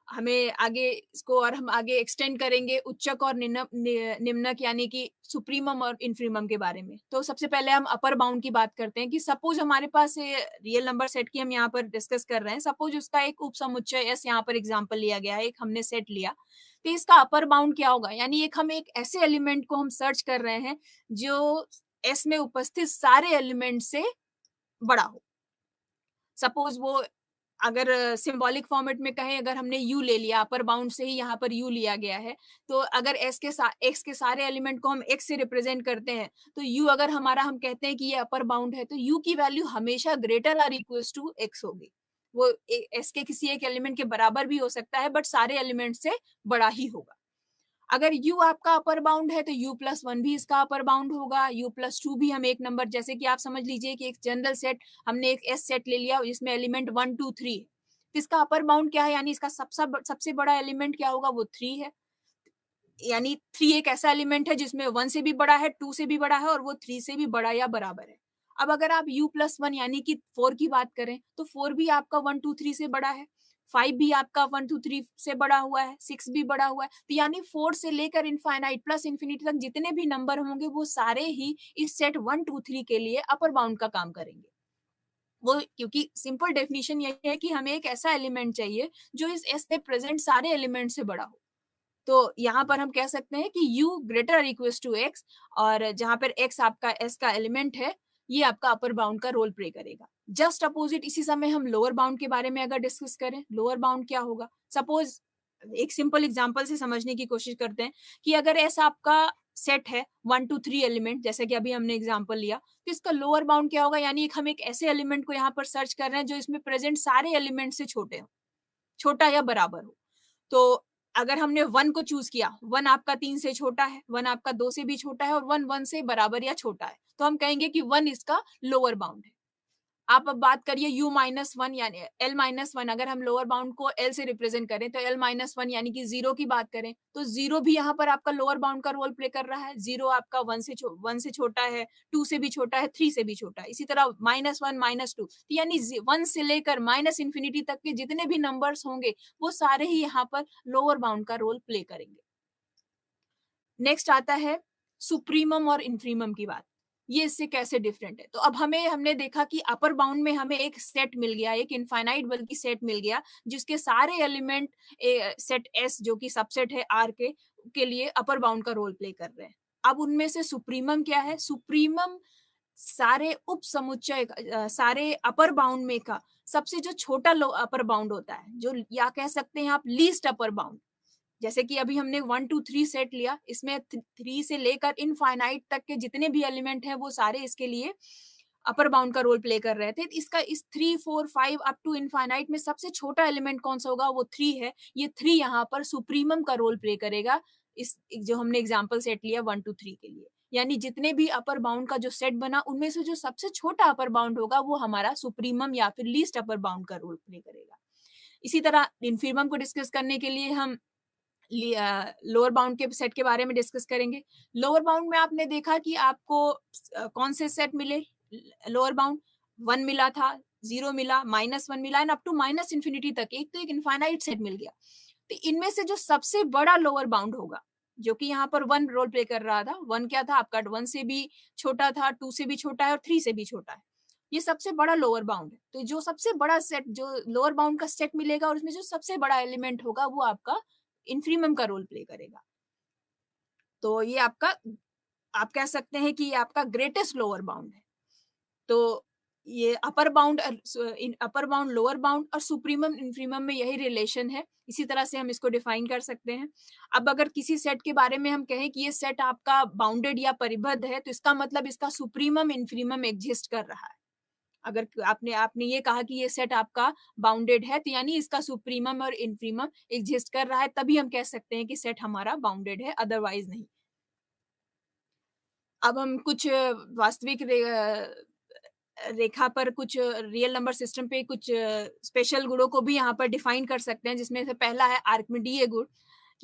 हमें आगे इसको और हम आगे एक्सटेंड करेंगे उच्चक और निम्नक यानी कि सुप्रीमम और इन्फीमम के बारे में। तो सबसे पहले हम अपर बाउंड की बात करते हैं कि सपोज हमारे पास रियल नंबर सेट की हम यहाँ पर डिस्कस कर रहे हैं। सपोज उसका एक उप समुच्चय एस यहाँ पर एग्जांपल लिया गया है, एक हमने सेट लिया, तो इसका अपर बाउंड क्या होगा, यानी हम एक ऐसे एलिमेंट को हम सर्च कर रहे हैं जो एस में उपस्थित सारे एलिमेंट से बड़ा हो। सपोज वो अगर सिंबॉलिक फॉर्मेट में कहें, अगर हमने u ले लिया, अपर बाउंड से ही यहाँ पर u लिया गया है, तो अगर x के सारे एलिमेंट को हम x से रिप्रेजेंट करते हैं तो u अगर हमारा हम कहते हैं कि ये अपर बाउंड है तो u की वैल्यू हमेशा ग्रेटर और इक्वल टू x होगी। वो s के किसी एक एलिमेंट के बराबर भी हो सकता है बट सारे एलिमेंट से बड़ा ही होगा। अगर u आपका अपर बाउंड है तो u प्लस वन भी इसका अपर बाउंड होगा, u प्लस टू भी हम एक नंबर, जैसे कि आप समझ लीजिए कि एक जनरल सेट हमने एक एस सेट ले लिया जिसमें एलिमेंट 1 2 3 है, तो इसका अपर बाउंड क्या है, यानी इसका सबसे बड़ा एलिमेंट क्या होगा, वो 3 है। यानी 3 एक ऐसा एलिमेंट है जिसमें 1 से भी बड़ा है, 2 से भी बड़ा है और वो 3 से भी बड़ा या बराबर है। अब अगर आप u प्लस वन यानी कि 4 की बात करें तो 4 भी आपका 1 2 3 से बड़ा है, 5 भी आपका 1 2 3 से बड़ा हुआ है, 6 भी बड़ा हुआ है। तो यानी 4 से लेकर इनफाइनाइट प्लस इन्फिनिटी तक जितने भी नंबर होंगे वो सारे ही इस सेट 1 2 3 के लिए अपर बाउंड का काम करेंगे। वो क्योंकि सिंपल डेफिनेशन यही है कि हमें एक ऐसा एलिमेंट चाहिए जो इस एस में प्रेजेंट सारे एलिमेंट से बड़ा हो। तो यहाँ पर हम कह सकते हैं कि u greater equal to x, और जहां पर x आपका s का एलिमेंट है ये आपका अपर बाउंड का रोल प्ले करेगा। जस्ट अपोजिट इसी समय हम लोअर बाउंड के बारे में अगर डिस्कस करें, लोअर बाउंड क्या होगा, सपोज एक सिंपल एग्जांपल से समझने की कोशिश करते हैं कि अगर s आपका सेट है 1 2 3 एलिमेंट, जैसे कि अभी हमने एग्जांपल लिया, तो इसका लोअर बाउंड क्या होगा, यानी हम एक ऐसे एलिमेंट को यहाँ पर सर्च कर रहे हैं जो इसमें प्रेजेंट सारे एलिमेंट से छोटे हो, छोटा या बराबर हो। तो अगर हमने 1 को चूज किया, 1 आपका 3 से छोटा है, 1 आपका 2 से भी छोटा है और 1 1 से बराबर या छोटा है, तो हम कहेंगे कि 1 इसका लोअर बाउंड है। आप अब बात करिए u माइनस वन यानी l माइनस वन, अगर हम लोअर बाउंड को l से रिप्रेजेंट करें तो l माइनस वन यानी कि 0 की बात करें तो 0 भी यहाँ पर आपका लोअर बाउंड का रोल प्ले कर रहा है। 0 आपका 1 से छोटा है, 2 से भी छोटा है, 3 से भी छोटा है, इसी तरह माइनस वन माइनस टू, यानी 1 से लेकर माइनस इन्फिनिटी तक के जितने भी नंबर्स होंगे वो सारे ही यहाँ पर लोअर बाउंड का रोल प्ले करेंगे। नेक्स्ट आता है सुप्रीमम और इन्फीमम की बात, ये इससे कैसे डिफरेंट है। तो अब हमने देखा कि अपर बाउंड में हमें एक सेट मिल गया, एक इनफाइनाइट बल्कि सेट मिल गया जिसके सारे एलिमेंट सेट एस जो कि सबसेट है आर के लिए अपर बाउंड का रोल प्ले कर रहे हैं। अब उनमें से सुप्रीमम क्या है, सुप्रीमम सारे उप समुच्चय सारे अपर बाउंड में का सबसे जो छोटा अपर बाउंड होता है, जो या कह सकते हैं आप लीस्ट अपर बाउंड। जैसे कि अभी हमने 1 2 3 सेट लिया, इसमें 3 से लेकर इनफाइनाइट तक के जितने भी एलिमेंट हैं वो सारे इसके लिए अपर बाउंड का रोल प्ले कर रहे थे। इसका इस 3 4 5 अप टू इनफाइनाइट में सबसे छोटा एलिमेंट कौन सा होगा, वो 3 है। ये 3 यहाँ पर सुप्रीमम का रोल प्ले करेगा, इस जो हमने एग्जांपल सेट लिया 1 2 3 के लिए। यानी जितने भी अपर बाउंड का जो सेट बना उनमें से जो सबसे छोटा अपर बाउंड होगा वो हमारा सुप्रीमम या फिर लीस्ट अपर बाउंड का रोल प्ले करेगा। इसी तरह इन्फीमम को डिस्कस करने के लिए हम लोअर बाउंड के सेट के बारे में डिस्कस करेंगे। लोअर बाउंड में आपने देखा कि आपको कौन से सेट मिले लोअर बाउंड, 1 मिला था, 0 मिला, -1 मिला and up to minus infinity तक एक तो एक इनफाइनाइट सेट मिल गया। तो इनमें से जो सबसे बड़ा लोअर बाउंड होगा, जो कि यहाँ पर 1 रोल प्ले कर रहा था, 1 क्या था आपका, 1 से भी छोटा था, 2 से भी छोटा है और 3 से भी छोटा है। ये सबसे बड़ा लोअर बाउंड है। तो जो सबसे बड़ा सेट, जो लोअर बाउंड का सेट मिलेगा और उसमें जो सबसे बड़ा एलिमेंट होगा वो आपका इन्फीमम का रोल प्ले करेगा। तो ये आपका, आप कह सकते हैं कि ये आपका ग्रेटेस्ट लोअर बाउंड है। तो ये upper bound upper bound, lower bound और सुप्रीमम इन्फीमम में यही रिलेशन है। इसी तरह से हम इसको डिफाइन कर सकते हैं। अब अगर किसी सेट के बारे में हम कहें कि ये सेट आपका बाउंडेड या परिबद्ध है, तो इसका मतलब इसका सुप्रीमम इन्फीमम एग्जिस्ट कर रहा है। अगर आपने आपने ये कहा कि ये सेट आपका बाउंडेड है, तो यानी इसका सुप्रीमम और इन्फीमम एग्जिस्ट कर रहा है, तभी हम कह सकते हैं कि सेट हमारा बाउंडेड है, अदरवाइज नहीं। अब हम कुछ वास्तविक रेखा पर, कुछ रियल नंबर सिस्टम पे कुछ स्पेशल गुणों को भी यहाँ पर डिफाइन कर सकते हैं, जिसमें से पहला है आर्किमिडीय गुण।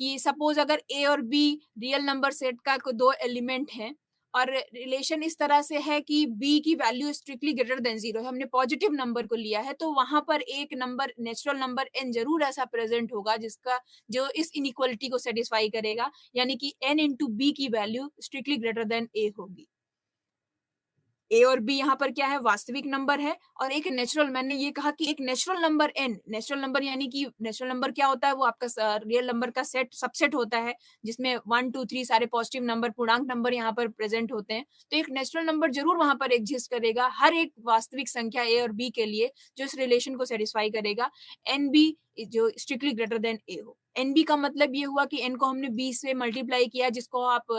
कि सपोज अगर ए और बी रियल नंबर सेट का दो एलिमेंट हैं और रिलेशन इस तरह से है कि बी की वैल्यू स्ट्रिक्टली ग्रेटर देन 0 है, हमने पॉजिटिव नंबर को लिया है, तो वहां पर एक नंबर, नेचुरल नंबर एन जरूर ऐसा प्रेजेंट होगा जिसका, जो इस इनइक्वालिटी को सेटिस्फाई करेगा, यानी कि एन इंटू बी की वैल्यू स्ट्रिक्टली ग्रेटर देन ए होगी। ए और बी यहाँ पर क्या है, वास्तविक नंबर है, और एक नेचुरल, मैंने ये कहा कि एक natural number n, natural number यानी कि नेचुरल नंबर क्या होता है, वो आपका रियल नंबर का सेट, सबसेट होता है, जिसमें 1 2 3 सारे पॉजिटिव नंबर, पूर्णांक नंबर यहाँ पर प्रेजेंट होते हैं। तो एक नेचुरल नंबर जरूर वहां पर एग्जिस्ट करेगा हर एक वास्तविक संख्या ए और बी के लिए, जो इस रिलेशन को सेटिस्फाई करेगा, एन बी जो स्ट्रिक्टली ग्रेटर देन ए हो। एन बी का मतलब ये हुआ कि एन को हमने बी से मल्टीप्लाई किया, जिसको आप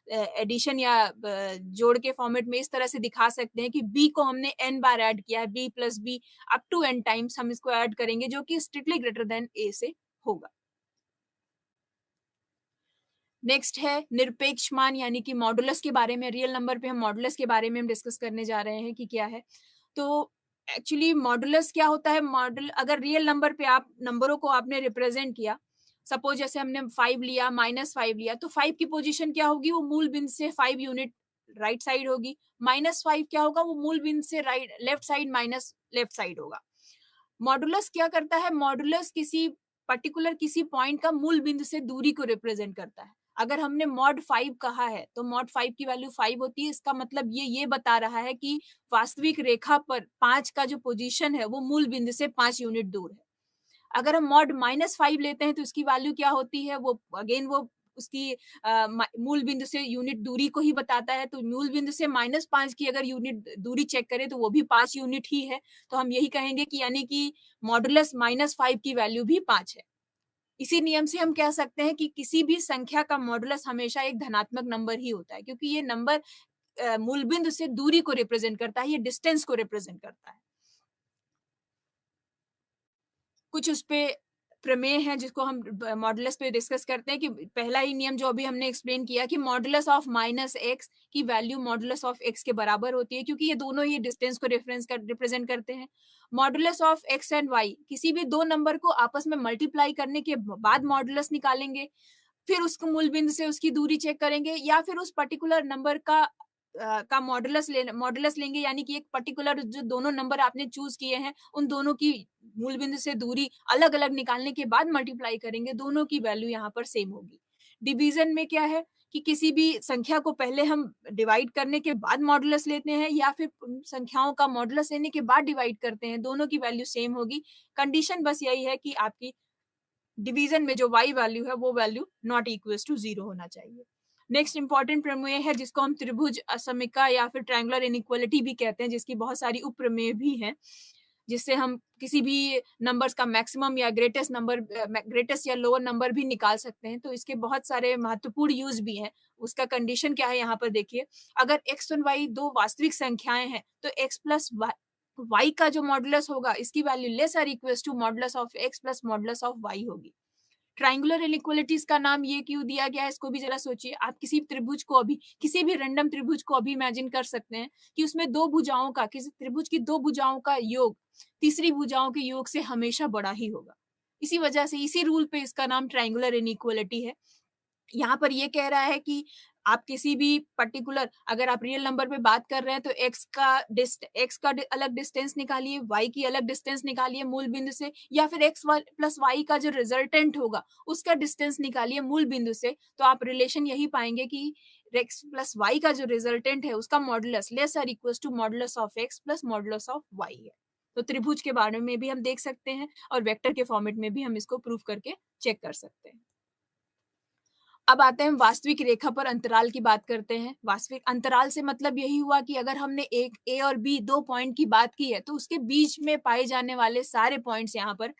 एडिशन या जोड़ के फॉर्मेट में इस तरह से दिखा सकते हैं कि बी को हमने n बार ऐड किया है, b plus b up to n times हम इसको ऐड करेंगे, जो कि स्ट्रिक्टली ग्रेटर देन ए से होगा। नेक्स्ट है निरपेक्ष मान, यानी कि मॉडुलस के बारे में, रियल नंबर पे हम मॉडुलस के बारे में हम डिस्कस करने जा रहे हैं कि क्या है। तो एक्चुअली मॉडुलस क्या होता है, मॉडल, अगर रियल नंबर पे आप नंबरों को आपने रिप्रेजेंट किया, सपोज जैसे हमने 5 लिया, -5 लिया, तो 5 की पोजीशन क्या होगी, वो मूल बिंदु से 5 यूनिट राइट साइड होगी। -5 क्या होगा, वो मूल बिंदु से right left side minus left side होगा। मॉडुलस क्या करता है, मॉडुलस किसी पर्टिकुलर किसी पॉइंट का मूल बिंदु से दूरी को रिप्रेजेंट करता है। अगर हमने मॉड 5 कहा है, तो मॉड 5 की वैल्यू 5 होती है। इसका मतलब ये बता रहा है कि वास्तविक रेखा पर 5 का जो पोजीशन है वो मूल बिंदु से 5 यूनिट दूर है। अगर हम मॉड -5 लेते हैं, तो उसकी वैल्यू क्या होती है, वो अगेन वो उसकी मूल बिंदु से यूनिट दूरी को ही बताता है। तो मूल बिंदु से -5 की अगर यूनिट दूरी चेक करें, तो वो भी 5 यूनिट ही है। तो हम यही कहेंगे कि यानी कि मॉडुलस -5 की वैल्यू भी 5 है। इसी नियम से हम कह सकते हैं कि किसी भी संख्या का मॉडुलस हमेशा एक धनात्मक नंबर ही होता है, क्योंकि ये नंबर मूल बिंदु से दूरी को रिप्रेजेंट करता है, ये डिस्टेंस को रिप्रेजेंट करता है। कुछ उस पे प्रमेय है जिसको हम मॉडुलस पे डिस्कस करते हैं, कि पहला ही नियम जो अभी हमने एक्सप्लेन किया कि मॉडुलस ऑफ -x की वैल्यू मॉडुलस ऑफ x के बराबर होती है, क्योंकि ये दोनों ही डिस्टेंस को रिप्रेजेंट करते हैं। Modulus of x and y, किसी भी दो नंबर को आपस में मल्टीप्लाई करने के बाद मॉडुलस निकालेंगे, फिर उसको मूल बिंदु से उसकी दूरी चेक करेंगे, या फिर उस पर्टिकुलर नंबर का मॉडुलस लेंगे, यानी कि एक पर्टिकुलर जो दोनों नंबर आपने चूज किए हैं, उन दोनों की मूल बिंदु से दूरी अलग अलग निकालने के बाद मल्टीप्लाई करेंगे, दोनों की वैल्यू यहाँ पर सेम होगी। डिवीजन में क्या है कि किसी भी संख्या को पहले हम डिवाइड करने के बाद मॉडुलस लेते हैं, या फिर संख्याओं का मॉडुलस लेने के बाद डिवाइड करते हैं, दोनों की वैल्यू सेम होगी। कंडीशन बस यही है कि आपकी डिवीजन में जो y वैल्यू है वो वैल्यू नॉट इक्वल्स टू 0 होना चाहिए। नेक्स्ट इंपॉर्टेंट प्रमेय है जिसको हम त्रिभुज असमिका या फिर ट्रायंगुलर इनइक्वालिटी भी कहते हैं, जिसकी बहुत सारी उप प्रमेय भी हैं, जिससे हम किसी भी नंबर्स का मैक्सिमम या ग्रेटेस्ट नंबर, ग्रेटेस्ट या लोअर नंबर भी निकाल सकते हैं। तो इसके बहुत सारे महत्वपूर्ण यूज भी हैं। उसका कंडीशन क्या है यहाँ पर देखिए, अगर x और y दो वास्तविक संख्याएं हैं, तो x प्लस y का जो मॉडुलस होगा, इसकी वैल्यू लेस और equals to modulus of x plus modulus of y होगी। ट्रायंगुलर इनइक्वालिटीज का नाम ये क्यों दिया गया है, इसको भी जरा सोचिए। आप किसी त्रिभुज को अभी, किसी भी रैंडम त्रिभुज को अभी इमेजिन कर सकते हैं कि उसमें दो भुजाओं का, किसी त्रिभुज की दो भुजाओं का योग तीसरी भुजाओं के योग से हमेशा बड़ा ही होगा। इसी वजह से, इसी रूल पे इसका नाम ट्रायंगुलर इनइक्वालिटी है। यहाँ पर ये कह रहा है कि आप किसी भी पर्टिकुलर, अगर आप रियल नंबर पे बात कर रहे हैं तो x का अलग डिस्टेंस निकालिए, y की अलग डिस्टेंस निकालिए मूल बिंदु से, या फिर x प्लस y का जो रिजल्टेंट होगा उसका डिस्टेंस निकालिए मूल बिंदु से। तो आप रिलेशन यही पाएंगे कि x प्लस y का जो रिजल्टेंट है उसका मॉडुलस लेस और equal to modulus of x plus modulus of y है। तो त्रिभुज के बारे में भी हम देख सकते हैं और वेक्टर के फॉर्मेट में भी हम इसको प्रूव करके चेक कर सकते हैं। अब आते हैं वास्तविक रेखा पर अंतराल की बात करते हैं। वास्तविक अंतराल से मतलब यही हुआ कि अगर हमने एक ए और बी दो पॉइंट की बात की है तो उसके बीच में पाए जाने वाले सारे पॉइंट्स यहाँ पर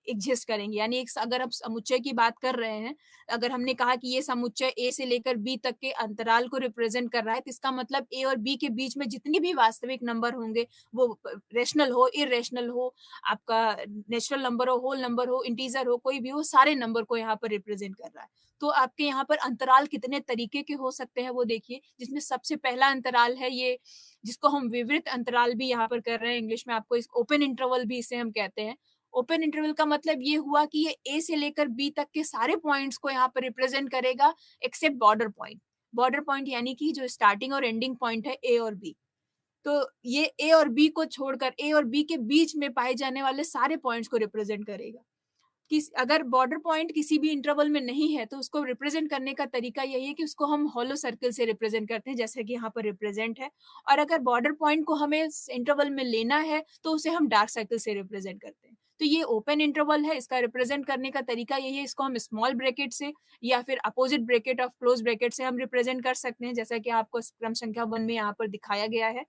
एग्जिस्ट करेंगे। यानी एक, अगर आप समुच्चय की बात कर रहे हैं, अगर हमने कहा कि ये समुच्चय ए से लेकर बी तक के अंतराल को रिप्रेजेंट कर रहा है, तो इसका मतलब ए और बी के बीच में जितनी भी वास्तविक नंबर होंगे, वो रेशनल हो, इरेशनल हो, आपका नेचुरल नंबर हो, होल नंबर हो, इंटीजर हो, कोई भी हो, सारे नंबर को यहाँ पर रिप्रेजेंट कर रहा है। तो आपके यहाँ पर अंतराल कितने तरीके के हो सकते हैं वो देखिए, जिसमें सबसे पहला अंतराल है ये, जिसको हम विवृत अंतराल भी यहाँ पर कर रहे हैं, इंग्लिश में आपको इस ओपन इंटरवल भी इसे हम कहते हैं। ओपन इंटरवल का मतलब ये हुआ कि ये ए से लेकर बी तक के सारे पॉइंट्स को यहाँ पर रिप्रेजेंट करेगा except border point. Border point यानी कि जो स्टार्टिंग और एंडिंग पॉइंट है ए और बी, तो ये ए और बी को छोड़कर ए और बी के बीच में पाए जाने वाले सारे पॉइंट्स को रिप्रेजेंट करेगा। अगर बॉर्डर पॉइंट किसी भी इंटरवल में नहीं है तो उसको रिप्रेजेंट करने का तरीका यही है कि उसको हम हॉलो सर्कल से रिप्रेजेंट करते हैं, जैसे कि यहाँ पर रिप्रेजेंट है। और अगर बॉर्डर पॉइंट को हमें इंटरवल में लेना है तो उसे हम डार्क सर्कल से रिप्रेजेंट करते हैं। तो ये ओपन इंटरवल है, इसका रिप्रेजेंट करने का तरीका यही है, इसको हम स्मॉल ब्रैकेट से या फिर opposite bracket of close bracket से हम रिप्रेजेंट कर सकते हैं, जैसा कि आपको क्रम संख्या 1 में यहाँ पर दिखाया गया है।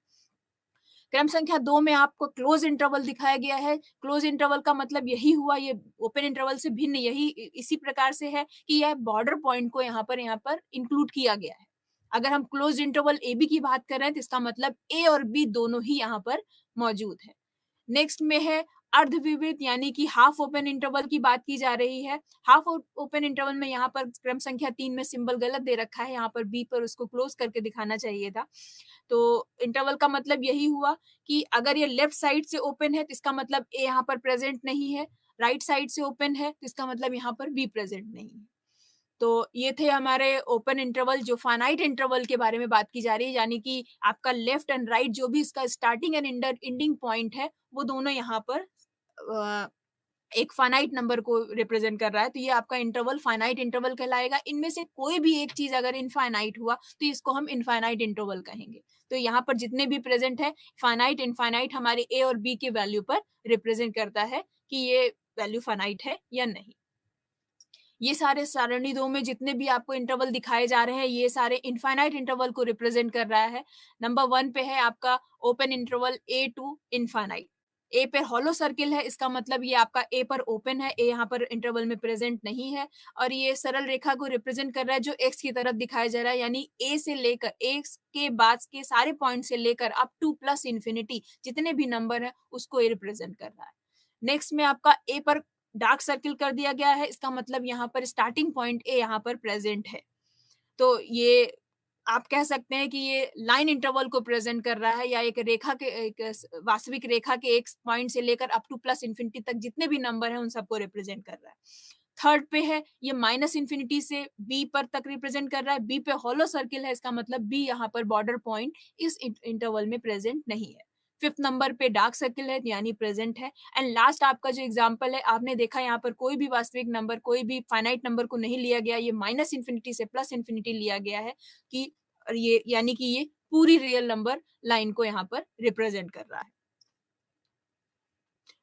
क्रम संख्या 2 में आपको क्लोज इंटरवल दिखाया गया है। क्लोज इंटरवल का मतलब यही हुआ, ये ओपन इंटरवल से भिन्न यही इसी प्रकार से है कि यह बॉर्डर पॉइंट को यहाँ पर इंक्लूड किया गया है। अगर हम क्लोज इंटरवल ए बी की बात कर रहे हैं तो इसका मतलब ए और बी दोनों ही यहाँ पर मौजूद है। नेक्स्ट में है अर्धविवृत, यानी कि हाफ ओपन इंटरवल की बात की जा रही है। हाफ ओपन इंटरवल में यहाँ पर क्रम संख्या 3 में सिंबल गलत दे रखा है, यहाँ पर बी पर उसको क्लोज करके दिखाना चाहिए था। तो इंटरवल का मतलब यही हुआ कि अगर ये लेफ्ट साइड से ओपन है तो इसका मतलब ए यहाँ पर प्रेजेंट नहीं है, राइट साइड से ओपन है तो इसका मतलब यहाँ पर बी प्रेजेंट नहीं है। तो ये थे हमारे ओपन इंटरवल। जो फाइनाइट इंटरवल के बारे में बात की जा रही है, यानी कि आपका लेफ्ट एंड राइट जो भी इसका स्टार्टिंग एंड एंडिंग पॉइंट है वो दोनों यहाँ पर एक फाइनाइट नंबर को रिप्रेजेंट कर रहा है, तो ये आपका इंटरवल फाइनाइट इंटरवल कहलाएगा। इनमें से कोई भी एक चीज अगर इनफाइनाइट हुआ तो इसको हम इनफाइनाइट इंटरवल कहेंगे। तो यहाँ पर जितने भी प्रेजेंट है फाइनाइट इनफाइनाइट हमारे ए और बी के वैल्यू पर रिप्रेजेंट करता है कि ये वैल्यू फाइनाइट है या नहीं। ये सारे सारणी 2 में जितने भी आपको इंटरवल दिखाए जा रहे हैं ये सारे इनफाइनाइट इंटरवल को रिप्रेजेंट कर रहा है। नंबर 1 पे है आपका open interval A to infinite. A पे हॉलो सर्किल है, इसका मतलब ये आपका ए पर ओपन है, ए यहाँ पर इंटरवल में प्रेजेंट नहीं है। और ये सरल रेखा को रिप्रेजेंट कर रहा है जो एक्स की तरफ दिखाया जा रहा है, यानी ए से लेकर एक्स के बाद के सारे पॉइंट से लेकर अप टू प्लस इन्फिनिटी जितने भी नंबर है उसको ये रिप्रेजेंट कर रहा है। नेक्स्ट में आपका ए पर डार्क सर्किल कर दिया गया है, इसका मतलब यहाँ पर स्टार्टिंग पॉइंट ए यहाँ पर प्रेजेंट है। तो ये आप कह सकते हैं कि ये लाइन इंटरवल को प्रेजेंट कर रहा है, या एक रेखा के, एक वास्तविक रेखा के एक पॉइंट से लेकर अप टू प्लस इन्फिनिटी तक जितने भी नंबर हैं उन सबको रिप्रेजेंट कर रहा है। थर्ड पे है ये माइनस इन्फिनिटी से बी पर तक रिप्रेजेंट कर रहा है। बी पे हॉलो सर्किल है, इसका मतलब बी यहाँ पर बॉर्डर पॉइंट इस इंटरवल में प्रेजेंट नहीं है। फिफ्थ नंबर पे डार्क सर्किल है यानी प्रेजेंट है। एंड लास्ट आपका जो एग्जांपल है, आपने देखा यहाँ पर कोई भी वास्तविक नंबर, कोई भी फाइनाइट नंबर को नहीं लिया गया, ये माइनस इन्फिनिटी से प्लस इन्फिनिटी लिया गया है कि ये, यानी कि ये पूरी रियल नंबर लाइन को यहाँ पर रिप्रेजेंट कर रहा है।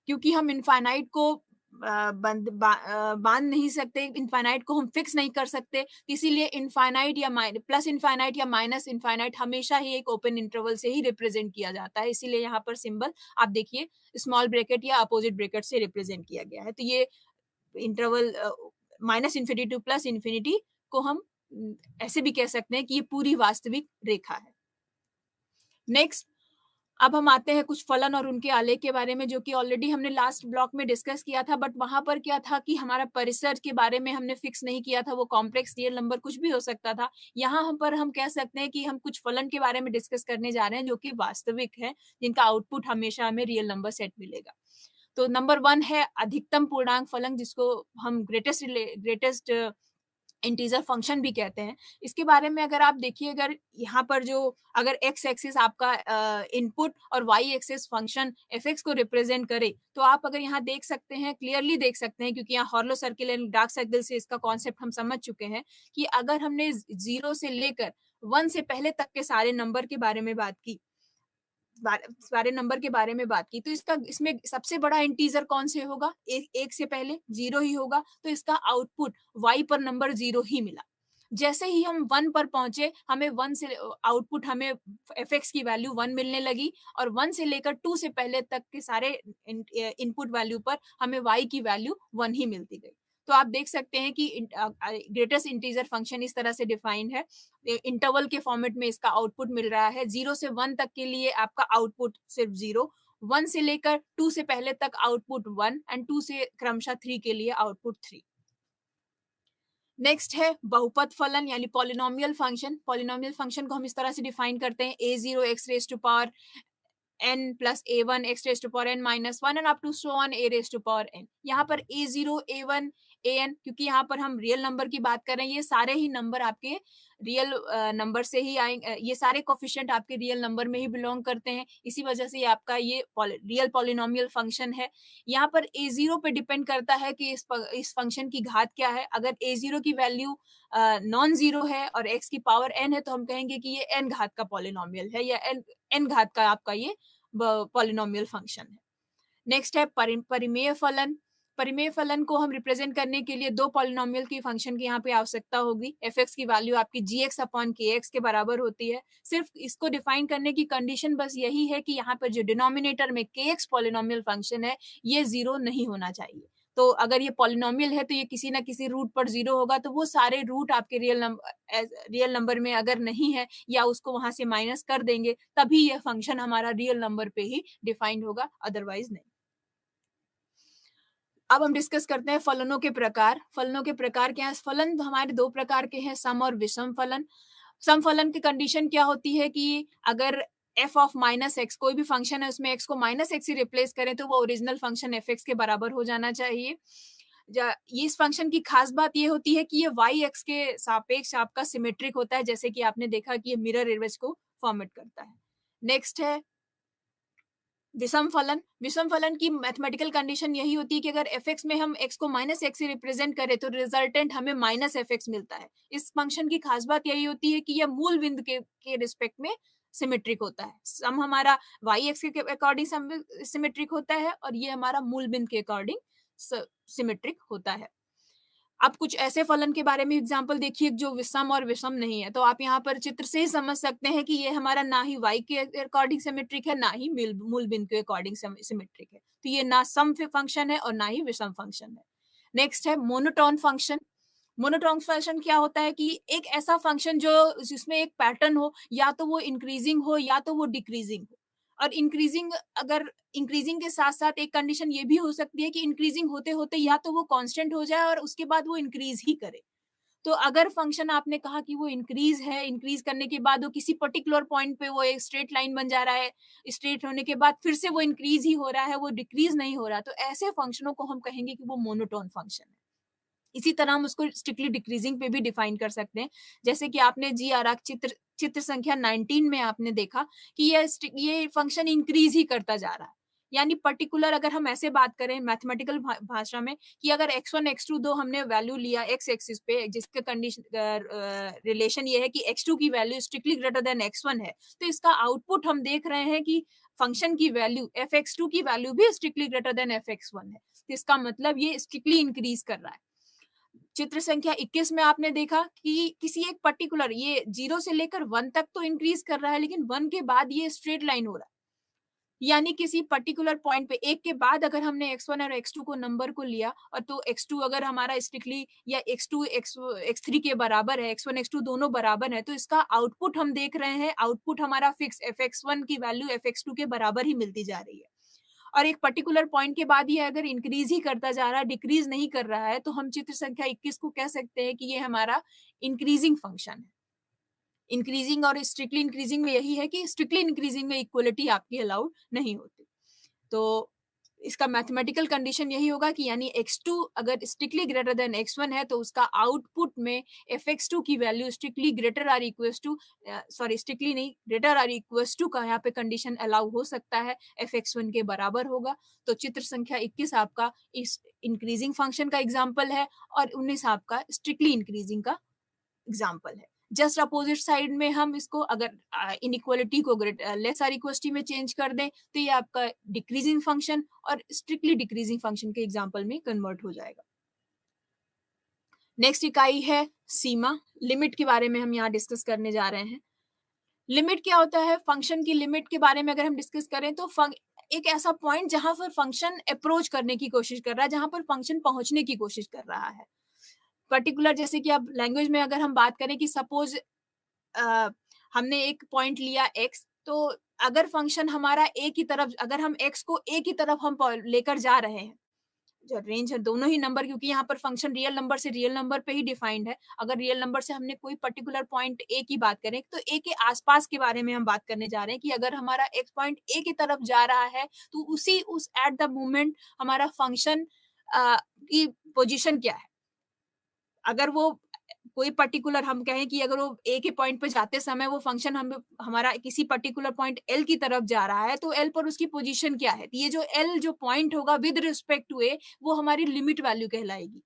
क्योंकि हम इनफाइनाइट को बांध नहीं सकते, इनफाइनाइट को हम फिक्स नहीं कर सकते, इसीलिए इनफाइनाइट या प्लस इनफाइनाइट या माइनस इनफाइनाइट हमेशा ही एक ओपन इंटरवल से ही रिप्रेजेंट किया जाता है। इसीलिए यहाँ पर सिंबल आप देखिए स्मॉल ब्रैकेट या अपोजिट ब्रैकेट से रिप्रेजेंट किया गया है। तो ये interval minus infinity two plus infinity को हम ऐसे भी कह सकते हैं कि ये पूरी वास्तविक रेखा है। नेक्स्ट अब हम आते हैं कुछ फलन और उनके आलेख के बारे में, जो कि ऑलरेडी हमने लास्ट ब्लॉक में डिस्कस किया था, बट वहां पर क्या था कि हमारा परिसर के बारे में हमने फिक्स नहीं किया था, वो कॉम्प्लेक्स रियल नंबर कुछ भी हो सकता था। यहाँ पर हम कह सकते हैं कि हम कुछ फलन के बारे में डिस्कस करने जा रहे हैं जो कि वास्तविक है, जिनका आउटपुट हमेशा हमें रियल नंबर सेट मिलेगा। तो नंबर 1 है अधिकतम पूर्णांक फलन, जिसको हम ग्रेटेस्ट इंटीजर फंक्शन भी कहते हैं। इसके बारे में अगर आप देखिए, अगर यहाँ पर जो अगर एक्स एक्सिस आपका इनपुट और y axis function f x को रिप्रेजेंट करे, तो आप अगर यहाँ देख सकते हैं, क्लियरली देख सकते हैं, क्योंकि यहाँ हॉर्लो सर्किल एंड डार्क सर्किल से इसका कॉन्सेप्ट हम समझ चुके हैं कि अगर हमने 0 से लेकर 1 से पहले तक के सारे नंबर के बारे में बात की, सारे नंबर के बारे में बात की, तो इसका इसमें सबसे बड़ा इंटीजर कौन से होगा? एक से पहले 0 ही होगा, तो इसका आउटपुट y पर नंबर 0 ही मिला। जैसे ही हम 1 पर पहुंचे, हमें 1 से आउटपुट हमें fx की वैल्यू 1 मिलने लगी, और 1 से लेकर 2 से पहले तक के सारे इनपुट वैल्यू पर हमें y की वैल्यू 1 ही मिलती गई। तो आप देख सकते हैं कि ग्रेटेस्ट इंटीजर फंक्शन इस तरह से डिफाइंड है। इंटरवल के फॉर्मेट में इसका आउटपुट मिल रहा है। 0 से 1 तक के लिए आपका आउटपुट सिर्फ 0, 1 से लेकर 2 से पहले तक आउटपुट 1, एंड 2 से क्रमशः 3 के लिए आउटपुट 3। नेक्स्ट है बहुपद फलन यानी पॉलिनोमियल फंक्शन। पॉलिनोमियल फंक्शन को हम इस तरह से डिफाइन करते हैं: a0 x raise to power n plus a1 x raised to power n minus 1 and up to so on a raised to power n। यहाँ पर a0 a1 an, क्योंकि यहाँ पर हम रियल नंबर की बात कर रहे हैं, ये सारे ही नंबर आपके रियल नंबर से ही आएंगे, ये सारे कोफिशिएंट आपके रियल नंबर में ही बिलोंग करते हैं, इसी वजह से ये आपका ये रियल पॉलिनोमियल फंक्शन है। यहाँ पर a0 पे डिपेंड करता है कि इस फंक्शन की घात क्या है। अगर a0 की वैल्यू नॉन जीरो है और x की पावर n है, तो हम कहेंगे कि ये n घात का पॉलिनोमियल है, या n घात का आपका ये पॉलिनोमियल फंक्शन है। नेक्स्ट है परिमेय फलन। परिमेय फलन को हम रिप्रेजेंट करने के लिए दो पॉलिनोमियल की फंक्शन की यहाँ पे आवश्यकता होगी। एफ एक्स की वैल्यू आपकी जी एक्स अपॉन के एक्स के बराबर होती है। सिर्फ इसको डिफाइन करने की कंडीशन बस यही है कि यहाँ पर जो डिनोमिनेटर में के एक्स पॉलिनोमियल फंक्शन है, ये 0 नहीं होना चाहिए। तो अगर ये पॉलिनोमियल है तो ये किसी ना किसी रूट पर 0 होगा, तो वो सारे रूट आपके रियल नंबर में अगर नहीं है, या उसको वहां से माइनस कर देंगे, तभी ये फंक्शन हमारा रियल नंबर पे ही डिफाइंड होगा, अदरवाइज नहीं। अब हम डिस्कस करते हैं फलनों के प्रकार। फलनों के प्रकार क्या है? फलन हमारे दो प्रकार के हैं, सम और विषम फलन। सम फलन की कंडीशन क्या होती है कि अगर f ऑफ माइनस एक्स, कोई भी फंक्शन है उसमें x को माइनस एक्स से रिप्लेस करें, तो वो ओरिजिनल फंक्शन एफ एक्स के बराबर हो जाना चाहिए। ये इस फंक्शन की खास बात ये होती है कि ये वाई एक्स के सापेक्ष आपका सिमेट्रिक होता है, जैसे कि आपने देखा कि ये मिरर इमेज को फॉर्मेट करता है। नेक्स्ट है विषम फलन। विषम फलन की मैथमेटिकल कंडीशन यही होती है कि अगर एफ एक्स में हम एक्स को माइनस एक्स से रिप्रेजेंट करें, तो रिजल्टेंट हमें माइनस एफ एक्स मिलता है। इस फंक्शन की खास बात यही होती है कि यह मूल बिंदु के रिस्पेक्ट में सिमेट्रिक होता है। सम हमारा वाई एक्स के अकॉर्डिंग सिमेट्रिक होता है, और ये हमारा मूल बिंदु के अकॉर्डिंग सिमेट्रिक होता है। अब कुछ ऐसे फलन के बारे में एग्जांपल देखिए जो विषम और विषम नहीं है, तो आप यहाँ पर चित्र से ही समझ सकते हैं कि ये हमारा ना ही y के अकॉर्डिंग सिमेट्रिक है, ना ही मूल बिंदु के अकॉर्डिंग सिमेट्रिक है। तो ये ना सम फंक्शन है और ना ही विषम फंक्शन है। नेक्स्ट है मोनोटोन फंक्शन। मोनोटोन फंक्शन क्या होता है कि एक ऐसा फंक्शन जो जिसमें एक पैटर्न हो, या तो वो इंक्रीजिंग हो या तो वो डिक्रीजिंग हो। और इंक्रीजिंग के साथ साथ एक कंडीशन ये भी हो सकती है कि इंक्रीजिंग होते होते या तो वो कांस्टेंट हो जाए और उसके बाद वो इंक्रीज ही करे। तो अगर फंक्शन आपने कहा कि वो इंक्रीज है, इंक्रीज करने के बाद वो किसी पर्टिकुलर पॉइंट पे वो एक स्ट्रेट लाइन बन जा रहा है, स्ट्रेट होने के बाद फिर से वो इंक्रीज ही हो रहा है, वो डिक्रीज नहीं हो रहा, तो ऐसे फंक्शनों को हम कहेंगे कि वो मोनोटोन फंक्शन है। इसी तरह हम उसको स्ट्रिक्टली डिक्रीजिंग पे भी डिफाइन कर सकते हैं, जैसे कि आपने जी आरेख चित्र संख्या 19 में आपने देखा कि ये फंक्शन इंक्रीज ही करता जा रहा है। यानी पर्टिकुलर अगर हम ऐसे बात करें मैथमेटिकल भाषा में कि अगर x1 x2 दो हमने वैल्यू लिया x एक्सिस पे, जिसका कंडीशन रिलेशन ये है कि x2 की value strictly greater then x1 है, तो इसका आउटपुट हम देख रहे हैं कि फंक्शन की वैल्यू fx2 की वैल्यू भी स्ट्रिक्टली ग्रेटर देन fx1 है। तो इसका मतलब ये स्ट्रिक्टली इंक्रीज कर रहा है। चित्र संख्या 21 में आपने देखा कि किसी एक पर्टिकुलर ये 0 से लेकर 1 तक तो इंक्रीज कर रहा है, लेकिन 1 के बाद ये स्ट्रेट लाइन हो रहा है। यानी किसी पर्टिकुलर पॉइंट पे एक के बाद अगर हमने x1 और x2 को नंबर को लिया और तो x2 अगर हमारा स्ट्रिक्टली या x2 x3 के बराबर है, x1 x2 दोनों बराबर है, तो इसका आउटपुट हम देख रहे हैं, आउटपुट हमारा फिक्स fx1 की वैल्यू fx2 के बराबर ही मिलती जा रही है। और एक पर्टिकुलर पॉइंट के बाद ये अगर इंक्रीज ही करता जा रहा है, डिक्रीज नहीं कर रहा है, तो हम चित्र संख्या 21 को कह सकते हैं कि ये हमारा इंक्रीजिंग फंक्शन है। इंक्रीजिंग और स्ट्रिक्टली इंक्रीजिंग में यही है कि स्ट्रिक्टली इंक्रीजिंग में इक्वलिटी आपकी अलाउड नहीं होती। तो इसका मैथमेटिकल कंडीशन यही होगा कि यानी x2 अगर स्ट्रिक्टली ग्रेटर देन x1 है तो उसका आउटपुट में fx2 की value strictly greater or equals to strictly नहीं ग्रेटर आर इक्वल्स टू का यहाँ पे कंडीशन अलाउ हो सकता है, fx1 के बराबर होगा। तो चित्र संख्या 21 आपका इस इंक्रीजिंग फंक्शन का एग्जाम्पल है और 19 आपका स्ट्रिक्टली इंक्रीजिंग का एग्जाम्पल है। जस्ट अपोजिट साइड में हम इसको अगर इनइक्वालिटी को लेस आर इक्वलिटी में चेंज कर दें तो ये आपका डिक्रीजिंग फंक्शन और स्ट्रिक्टली डिक्रीजिंग फंक्शन के एग्जाम्पल में कन्वर्ट हो जाएगा। नेक्स्ट इकाई है सीमा, लिमिट के बारे में हम यहाँ डिस्कस करने जा रहे हैं। लिमिट क्या होता है? फंक्शन की लिमिट के बारे में अगर हम डिस्कस करें तो एक ऐसा पॉइंट जहां पर फंक्शन अप्रोच करने की कोशिश कर रहा है, जहां पर फंक्शन पहुंचने की कोशिश कर रहा है। पर्टिकुलर जैसे कि अब लैंग्वेज में अगर हम बात करें कि सपोज हमने एक पॉइंट लिया x, तो अगर फंक्शन हमारा a की तरफ, अगर हम x को a की तरफ हम लेकर जा रहे हैं, जो रेंज है दोनों ही नंबर, क्योंकि यहाँ पर फंक्शन रियल नंबर से रियल नंबर पे ही डिफाइंड है। अगर रियल नंबर से हमने कोई पर्टिकुलर पॉइंट a की बात करें तो a के आसपास के बारे में हम बात करने जा रहे हैं कि अगर हमारा x पॉइंट a की तरफ जा रहा है तो उस एट द मोमेंट हमारा फंक्शन की पोजीशन क्या है। अगर वो कोई पर्टिकुलर हम कहें कि अगर वो ए के पॉइंट पे जाते समय वो फंक्शन हमारा किसी पर्टिकुलर पॉइंट एल की तरफ जा रहा है तो एल पर उसकी पोजीशन क्या है, ये जो एल जो पॉइंट होगा विद रिस्पेक्ट टू ए वो हमारी लिमिट वैल्यू कहलाएगी।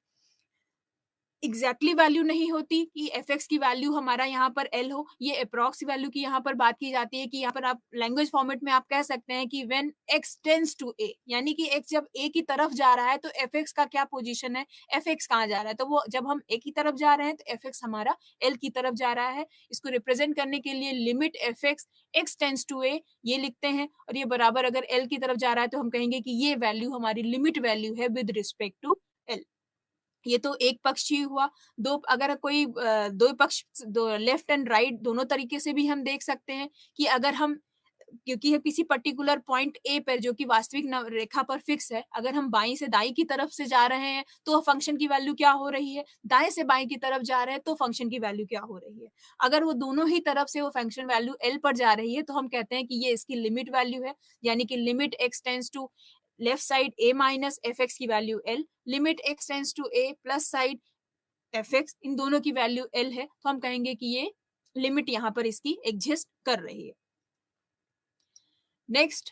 एग्जैक्टली वैल्यू नहीं होती कि एफ एक्स की वैल्यू हमारा यहाँ पर एल हो, ये अप्रॉक्स वैल्यू की यहाँ पर बात की जाती है कि यहाँ पर आप लैंग्वेज फॉर्मेट में आप कह सकते हैं कि व्हेन एक्स टेंड्स टू ए, यानी कि एक्स जब ए की तरफ जा रहा है तो एफ एक्स का क्या पोजीशन है, एफ एक्स कहाँ जा रहा है, तो वो जब हम ए की तरफ जा रहे हैं तो एफ एक्स हमारा एल की तरफ जा रहा है। इसको रिप्रेजेंट करने के लिए limit F X X tends to A ये लिखते हैं और ये बराबर अगर एल की तरफ जा रहा है तो हम कहेंगे कि ये वैल्यू हमारी लिमिट वैल्यू है विद रिस्पेक्ट टू एल। ये तो एक पक्ष ही हुआ। दो अगर कोई दो पक्ष, दो लेफ्ट एंड राइट दोनों तरीके से भी हम देख सकते हैं कि अगर हम, क्योंकि किसी पर्टिकुलर पॉइंट ए पर जो कि वास्तविक रेखा पर फिक्स है, अगर हम बाईं से दाईं की तरफ से जा रहे हैं तो फंक्शन की वैल्यू क्या हो रही है, दाएं से बाईं की तरफ जा रहे हैं तो फंक्शन की वैल्यू क्या हो रही है। अगर वो दोनों ही तरफ से वो फंक्शन वैल्यू एल पर जा रही है तो हम कहते हैं कि ये इसकी लिमिट वैल्यू है, यानी कि limit x tends to left side a minus F x की value l, limit x tends to a plus side F X, इन दोनों की वैल्यू l है, तो हम कहेंगे कि ये लिमिट यहाँ पर इसकी एग्जिस्ट कर रही है। नेक्स्ट,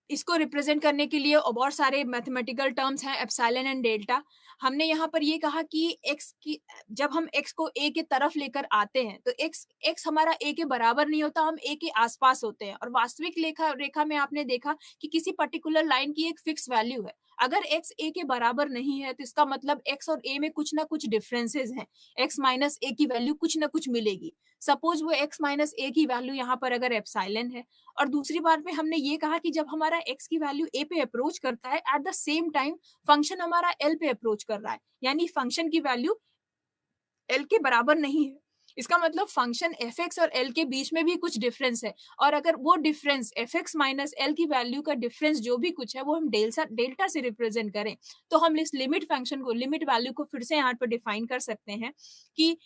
इसको रिप्रेजेंट करने के लिए बहुत सारे मैथमेटिकल टर्म्स हैं, एप्सिलॉन एंड डेल्टा। हमने यहाँ पर ये कहा कि x की, जब हम x को a के तरफ लेकर आते हैं तो x हमारा a के बराबर नहीं होता, हम a के आसपास होते हैं। और वास्तविक रेखा में आपने देखा कि किसी पर्टिकुलर लाइन की एक फिक्स वैल्यू है। अगर x a के बराबर नहीं है तो इसका मतलब x और a में कुछ ना कुछ डिफरेंसेस हैं, x माइनस a की वैल्यू कुछ ना कुछ मिलेगी। सपोज वो x माइनस a की वैल्यू यहाँ पर अगर एप्सिलॉन है, और दूसरी बात में हमने ये कहा कि जब हमारा x की वैल्यू a पे अप्रोच करता है eight the same time function हमारा l पे अप्रोच कर रहा है, यानी फंक्शन की वैल्यू l के बराबर नहीं है। इसका मतलब फंक्शन fx और l के बीच में भी कुछ डिफरेंस है, और अगर वो डिफरेंस fx माइनस l की वैल्यू का डिफरेंस जो भी कुछ है वो हम डेल्टा से रिप्रेजेंट करें तो हम इस लिमिट फंक्शन को, लिमिट वैल्यू को फिर से यहाँ पर डिफाइन कर सकते हैं कि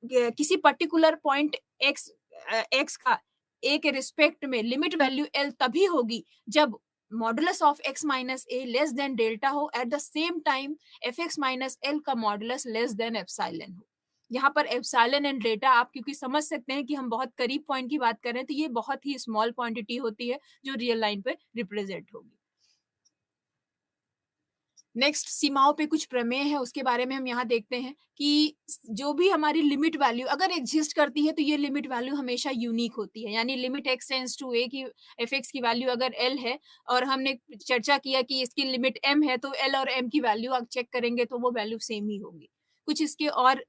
किसी पर्टिकुलर पॉइंट x का a के रिस्पेक्ट में लिमिट वैल्यू l तभी होगी जब modulus of x minus a less than delta हो, at the same time fx minus l का मॉडुलस लेस देन एप्सिलॉन हो। यहाँ पर एप्सिलॉन एंड डेल्टा आप क्योंकि समझ सकते हैं कि हम बहुत करीब पॉइंट की बात कर रहे हैं तो ये बहुत ही स्मॉल क्वांटिटी होती है जो रियल लाइन पे रिप्रेजेंट होगी। नेक्स्ट, सीमाओं पे कुछ प्रमेय है, उसके बारे में हम यहाँ देखते हैं कि जो भी हमारी लिमिट वैल्यू अगर एग्जिस्ट करती है तो ये लिमिट वैल्यू हमेशा यूनिक होती है, यानी limit x tends to a की एफ एक्स की वैल्यू अगर l है और हमने चर्चा किया कि इसकी लिमिट m है तो l और m की वैल्यू आप चेक करेंगे तो वो वैल्यू सेम ही होगी। कुछ इसके और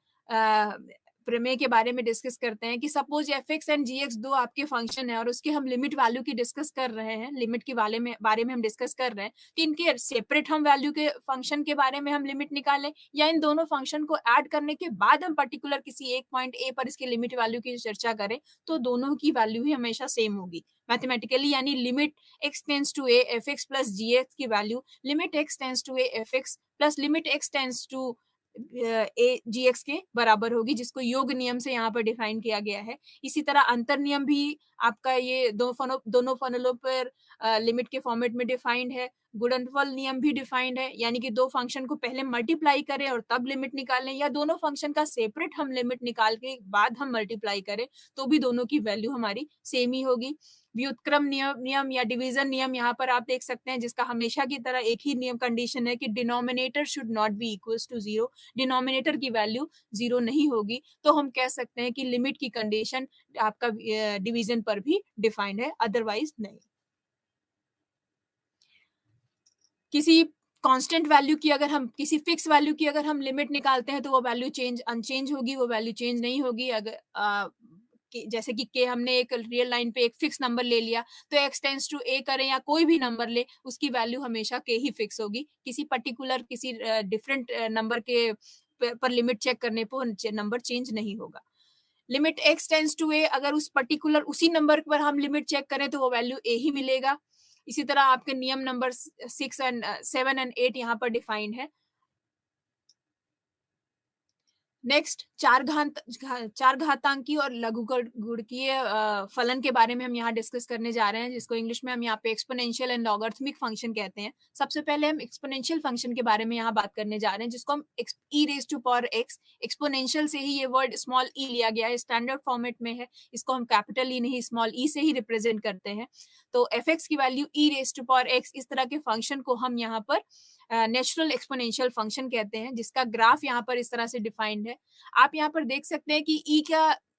प्रमेय के बारे में डिस्कस करते हैं कि सपोज एफ एंड जी दो आपके फंक्शन है और उसके हम लिमिट वैल्यू की डिस्कस कर रहे हैं, लिमिट के बारे में हम डिस्कस कर रहे हैं, तो इनके सेपरेट हम वैल्यू के फंक्शन के बारे में हम लिमिट निकालें या इन दोनों फंक्शन को ऐड करने के बाद हम पर्टिकुलर किसी एक पॉइंट ए पर इसके लिमिट वैल्यू की चर्चा करें, तो दोनों की वैल्यू ही हमेशा सेम होगी मैथमेटिकली। यानी limit x tends to A F X plus G X की value limit x tends to A F X plus limit x tends to A G X के बराबर होगी, जिसको योग नियम से यहाँ पर डिफाइन किया गया है। इसी तरह अंतर नियम भी आपका ये दोनों फनलों पर लिमिट के फॉर्मेट में डिफाइंड है। गुणनफल नियम भी डिफाइंड है, यानी कि दो फंक्शन को पहले मल्टीप्लाई करें और तब लिमिट निकालें, या दोनों फंक्शन का सेपरेट हम लिमिट निकाल के बाद हम मल्टीप्लाई करें तो भी दोनों की वैल्यू हमारी सेम ही होगी। व्युत्क्रम नियम या डिवीजन नियम यहाँ पर आप देख सकते हैं, जिसका हमेशा की तरह एक ही नियम कंडीशन है कि denominator should not be equals to zero, denominator की वैल्यू जीरो नहीं होगी, तो हम कह सकते हैं कि लिमिट की कंडीशन आपका डिवीजन पर भी डिफाइंड है, अदरवाइज नहीं। किसी कांस्टेंट वैल्यू की अगर हम किसी फिक्स वैल्यू की अगर हम लिमिट निकालते हैं तो वो वैल्यू अनचेंज होगी, वो वैल्यू चेंज नहीं होगी। अगर जैसे कि के हमने एक रियल लाइन पे एक फिक्स नंबर ले लिया, तो x टेंस टू a करें या कोई भी नंबर ले, उसकी वैल्यू हमेशा के ही फिक्स होगी। किसी पर्टिकुलर किसी डिफरेंट नंबर के पर लिमिट चेक करने पर नंबर चेंज नहीं होगा। Limit x tends to a अगर उस पर्टिकुलर उसी नंबर पर हम लिमिट चेक करें तो वो वैल्यू a ही मिलेगा। इसी तरह आपके नियम नंबर 6 एंड 7 एंड 8 यहाँ पर डिफाइंड है। नेक्स्ट चार घातांकी और लघुगुणकीय फलन के बारे में हम यहाँ डिस्कस करने जा रहे हैं, जिसको इंग्लिश में हम यहाँ पे एक्सपोनेंशियल एंड लॉगरिथमिक फंक्शन कहते हैं। सबसे पहले हम एक्सपोनेंशियल फंक्शन के बारे में यहाँ बात करने जा रहे हैं, जिसको हम E raise to power X, exponential से ही ये वर्ड स्मॉल ई लिया गया है, स्टैंडर्ड फॉर्मेट में है, इसको हम कैपिटल ई नहीं स्मॉल ई से ही रिप्रेजेंट करते हैं। तो एफ एक्स की value e raise to power x, इस तरह के फंक्शन को हम यहाँ पर नेचुरल एक्सपोनेंशियल फंक्शन कहते हैं, जिसका ग्राफ यहाँ पर इस तरह से डिफाइंड है। आप यहाँ पर देख सकते हैं कि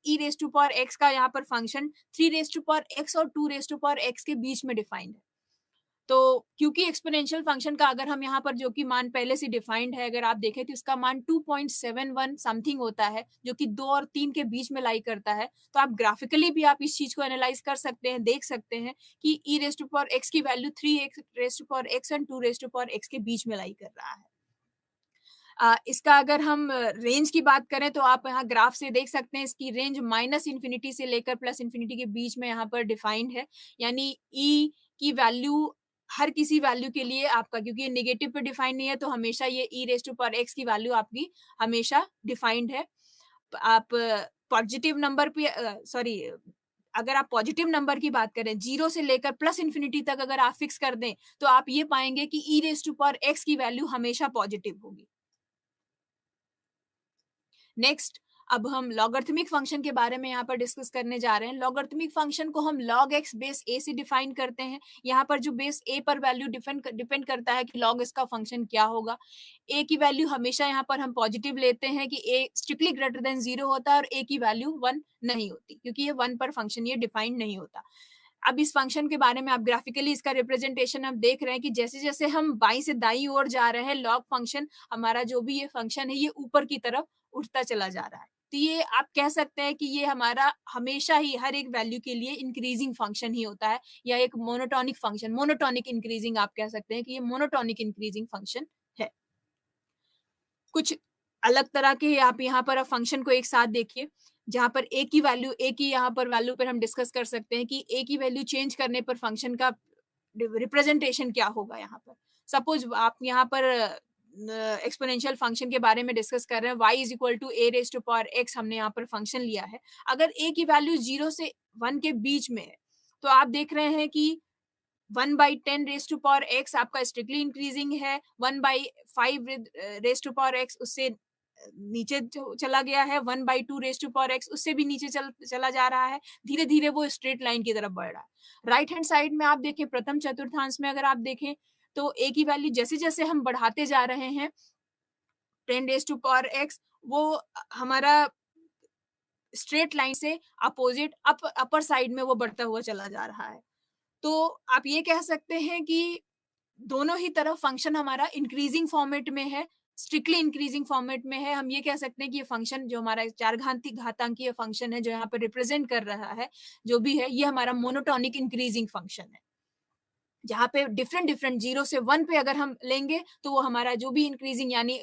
e raise to power x का यहाँ पर function 3 raise to power x और 2 रेज टू पावर एक्स के बीच में डिफाइंड है। तो क्योंकि एक्सपोनेंशियल फंक्शन का अगर हम यहाँ पर जो कि मान पहले से डिफाइंड है, अगर आप देखें तो इसका मान 2.71 समथिंग होता है, जो कि 2 और 3 के बीच में लाई करता है। तो आप ग्राफिकली भी आप इस चीज को एनालाइज कर सकते हैं, देख सकते हैं कि e raise to power x की value 3 raise to power x and 2 raise to power x के बीच में लाई कर रहा है। इसका अगर हम रेंज की बात करें तो आप यहाँ ग्राफ से देख सकते हैं, इसकी रेंज माइनस इन्फिनिटी से लेकर प्लस इन्फिनिटी के बीच में यहाँ पर डिफाइंड है। यानी ई की वैल्यू हर किसी वैल्यू के लिए आपका, क्योंकि ये नेगेटिव पे डिफाइन नहीं है, तो हमेशा ये ई रेज टू पावर एक्स की वैल्यू आपकी हमेशा डिफाइंड है। आप पॉजिटिव नंबर पे अगर आप पॉजिटिव नंबर की बात करें, 0 से लेकर प्लस इन्फिनिटी तक अगर आप फिक्स कर दें, तो आप ये पाएंगे कि e raise to power x की वैल्यू हमेशा पॉजिटिव होगी। नेक्स्ट, अब हम लॉगरिथमिक फंक्शन के बारे में यहाँ पर डिस्कस करने जा रहे हैं। लॉगरिथमिक फंक्शन को हम log x बेस a से डिफाइन करते हैं। यहाँ पर जो बेस a पर वैल्यू डिपेंड करता है कि log x का फंक्शन क्या होगा। a की वैल्यू हमेशा यहाँ पर हम पॉजिटिव लेते हैं कि a स्ट्रिक्टली ग्रेटर देन 0 होता है और a की वैल्यू 1 नहीं होती, क्योंकि ये 1 पर फंक्शन ये डिफाइंड नहीं होता। अब इस फंक्शन के बारे में आप ग्राफिकली इसका रिप्रेजेंटेशन आप देख रहे हैं कि जैसे जैसे हम बाई से दाई ओर जा रहे हैं, लॉग फंक्शन हमारा जो भी ये फंक्शन है ये ऊपर की तरफ उठता चला जा रहा है। तो ये आप कह सकते हैं कि ये हमारा हमेशा ही हर एक वैल्यू के लिए इंक्रीजिंग फंक्शन ही होता है, या एक मोनोटोनिक फंक्शन, मोनोटोनिक इंक्रीजिंग आप कह सकते हैं कि ये मोनोटोनिक इंक्रीजिंग फंक्शन है। कुछ अलग तरह के आप यहाँ पर फंक्शन को एक साथ देखिए, जहां पर ए की यहाँ पर वैल्यू पर हम डिस्कस कर सकते हैं कि ए की वैल्यू चेंज करने पर फंक्शन का रिप्रेजेंटेशन क्या होगा। यहाँ पर सपोज आप यहाँ पर एक्सपोनेंशियल फंक्शन के बारे में डिस्कस कर रहे हैं, y is equal to a raise to power x हमने यहाँ पर फंक्शन लिया है। अगर a की वैल्यू 0 से 1 के बीच में है, तो आप देख रहे हैं कि 1/10 रेज टू पावर x आपका स्ट्रिक्टली इंक्रीजिंग है, 1/5 रेज टू पावर x उससे नीचे चला गया है, 1/2 रेज टू पावर x उससे भी नीचे चला जा रहा है। धीरे धीरे वो स्ट्रेट लाइन की तरफ बढ़ रहा है। राइट हैंड साइड में आप देखें, प्रथम चतुर्थांश में अगर आप देखें तो a की वैल्यू जैसे जैसे हम बढ़ाते जा रहे हैं 10 रेज टू पावर x, वो हमारा स्ट्रेट लाइन से अपोजिट अपर साइड में वो बढ़ता हुआ चला जा रहा है। तो आप ये कह सकते हैं कि दोनों ही तरफ फंक्शन हमारा इंक्रीजिंग फॉर्मेट में है, स्ट्रिक्टली इंक्रीजिंग फॉर्मेट में है, हम ये कह सकते हैं कि ये फंक्शन जो हमारा घातांकीय फंक्शन है जो यहाँ पर रिप्रेजेंट कर रहा है, जो भी है, ये हमारा मोनोटोनिक इंक्रीजिंग फंक्शन है। जहाँ पे डिफरेंट डिफरेंट 0 से 1 पे अगर हम लेंगे तो वो हमारा जो भी इंक्रीजिंग यानी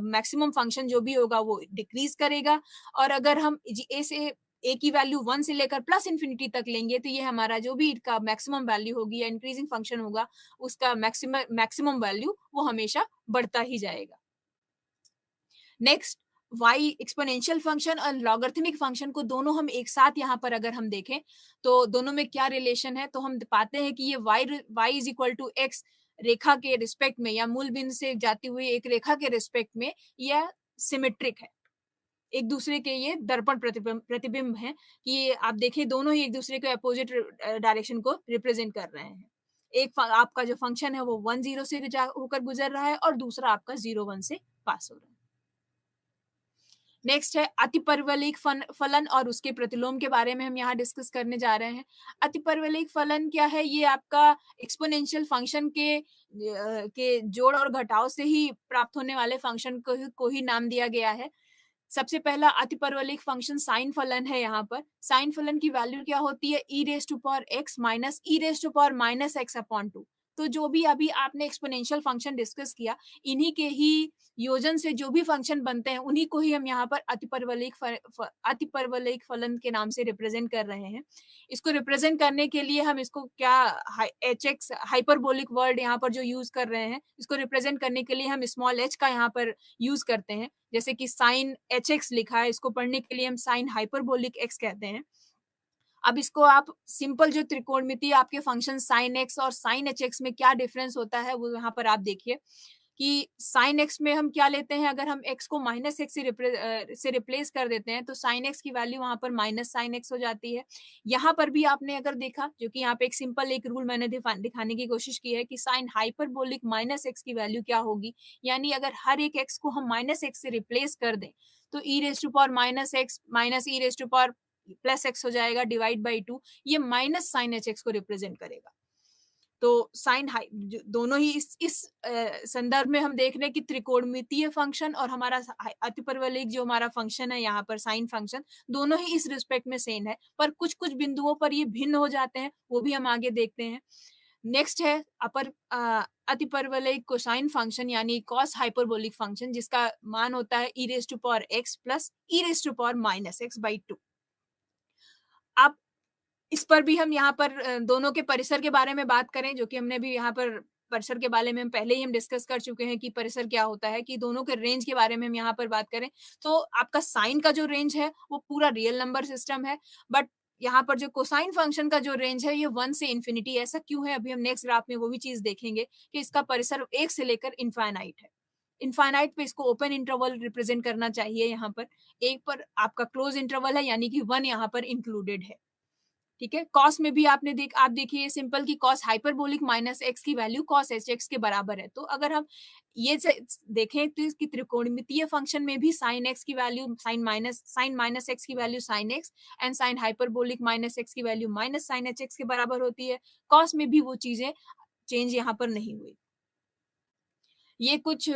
मैक्सिमम फंक्शन जो भी होगा वो डिक्रीज करेगा, और अगर हम ए से ए की वैल्यू 1 से लेकर प्लस इंफिनिटी तक लेंगे तो ये हमारा जो भी इसका मैक्सिमम वैल्यू होगी या इंक्रीजिंग फंक्शन होगा उसका मैक्सिमम वैल्यू वो हमेशा बढ़ता ही जाएगा। नेक्स्ट, y एक्सपोनेंशियल फंक्शन और लॉगरिथमिक फंक्शन को दोनों हम एक साथ यहाँ पर अगर हम देखें तो दोनों में क्या रिलेशन है, तो हम पाते हैं कि ये y is equal to x रेखा के रिस्पेक्ट में या मूल बिंदु से जाती हुई एक रेखा के रिस्पेक्ट में यह सिमेट्रिक है, एक दूसरे के ये दर्पण प्रतिबिंब है कि ये आप देखें दोनों ही एक दूसरे के अपोजिट डायरेक्शन को रिप्रेजेंट कर रहे हैं। एक आपका जो फंक्शन है वो 1 0 से होकर गुजर रहा है और दूसरा आपका 0 1 से पास हो रहा है। नेक्स्ट है अतिपरवलयिक फलन और उसके प्रतिलोम के बारे में हम यहाँ डिस्कस करने जा रहे हैं। अतिपरवलयिक फलन क्या है? ये आपका एक्सपोनेंशियल फंक्शन के जोड़ और घटाव से ही प्राप्त होने वाले फंक्शन को ही नाम दिया गया है। सबसे पहला अतिपरवलयिक फंक्शन साइन फलन है। यहाँ पर साइन फलन की वैल्यू क्या होती है? e raise to power x minus e raise to power minus x upon 2। तो जो भी अभी आपने एक्सपोनेंशियल फंक्शन डिस्कस किया, इन्हीं के ही योजन से जो भी फंक्शन बनते हैं उन्हीं को ही हम यहाँ पर अतिपरवलयिक फलन के नाम से रिप्रेजेंट कर रहे हैं। इसको रिप्रेजेंट करने के लिए हम इसको क्या एच एक्स हाइपरबोलिक वर्ड यहाँ पर जो यूज कर रहे हैं, इसको रिप्रेजेंट करने के लिए हम स्मॉल एच का यहाँ पर यूज करते हैं। जैसे कि साइन एच एक्स लिखा है, इसको पढ़ने के लिए हम साइन हाइपरबोलिक एक्स कहते हैं। अब इसको आप सिंपल जो त्रिकोणमितीय आपके फंक्शन साइन एक्स और साइन एच एक्स में क्या डिफरेंस होता है वो यहाँ पर आप देखिए कि साइन एक्स में हम क्या लेते हैं, अगर हम एक्स को माइनस एक्स से रिप्लेस कर देते हैं तो साइन एक्स की वैल्यू वहां पर माइनस साइन एक्स हो जाती है। यहाँ पर भी आपने अगर देखा, जो कि यहाँ पे एक सिंपल एक रूल मैंने दिखाने की कोशिश की है कि साइन हाइपरबोलिक माइनस एक्स की वैल्यू क्या होगी, यानी अगर हर एक एक्स को हम माइनस एक्स से रिप्लेस कर दें तो E raise to power minus X minus E raise to power plus X हो जाएगा डिवाइड बाई 2, ये माइनस साइन एच एक्स को रिप्रेजेंट करेगा। तो साइन हाई दोनों ही इस संदर्भ में हम देख रहे हैं कि त्रिकोणमितीय फंक्शन और हमारा अतिपरवलयिक जो हमारा फंक्शन है यहाँ पर साइन फंक्शन, दोनों ही इस रिस्पेक्ट में सेम है, पर कुछ कुछ बिंदुओं पर ये भिन्न हो जाते हैं, वो भी हम आगे देखते हैं। नेक्स्ट है अतिपरवलयिक कोसाइन फंक्शन यानी कॉस हाइपरबोलिक फंक्शन, जिसका मान होता है E raise to power X plus E raise to power minus X by 2। अब इस पर भी हम यहाँ पर दोनों के परिसर के बारे में बात करें, जो कि हमने भी यहाँ पर परिसर के बारे में हम पहले ही हम डिस्कस कर चुके हैं कि परिसर क्या होता है, कि दोनों के रेंज के बारे में हम यहाँ पर बात करें तो आपका साइन का जो रेंज है वो पूरा रियल नंबर सिस्टम है, बट यहाँ पर जो कोसाइन फंक्शन का जो रेंज है ये 1 से इन्फिनिटी। ऐसा क्यों है, अभी हम नेक्स्ट ग्राफ में वो भी चीज देखेंगे कि इसका परिसर 1 से लेकर इनफाइनाइट है। इनफाइनाइट पे इसको ओपन इंटरवल रिप्रेजेंट करना चाहिए, यहाँ पर एक पर आपका क्लोज इंटरवल है यानी कि 1 यहाँ पर इंक्लूडेड है। ठीक है, कॉस में भी आप देखिए सिंपल की कॉस हाइपरबोलिक माइनस एक्स की वैल्यू कॉस एच एक्स के बराबर है। तो अगर हम ये देखें तो इसकी त्रिकोणमितीय फंक्शन में भी साइन एक्स की वैल्यू साइन माइनस एक्स की value sine X and sine hyperbolic minus X की value minus sine H X के बराबर होती है। कॉस में भी वो चीजें चेंज यहाँ पर नहीं हुई। ये कुछ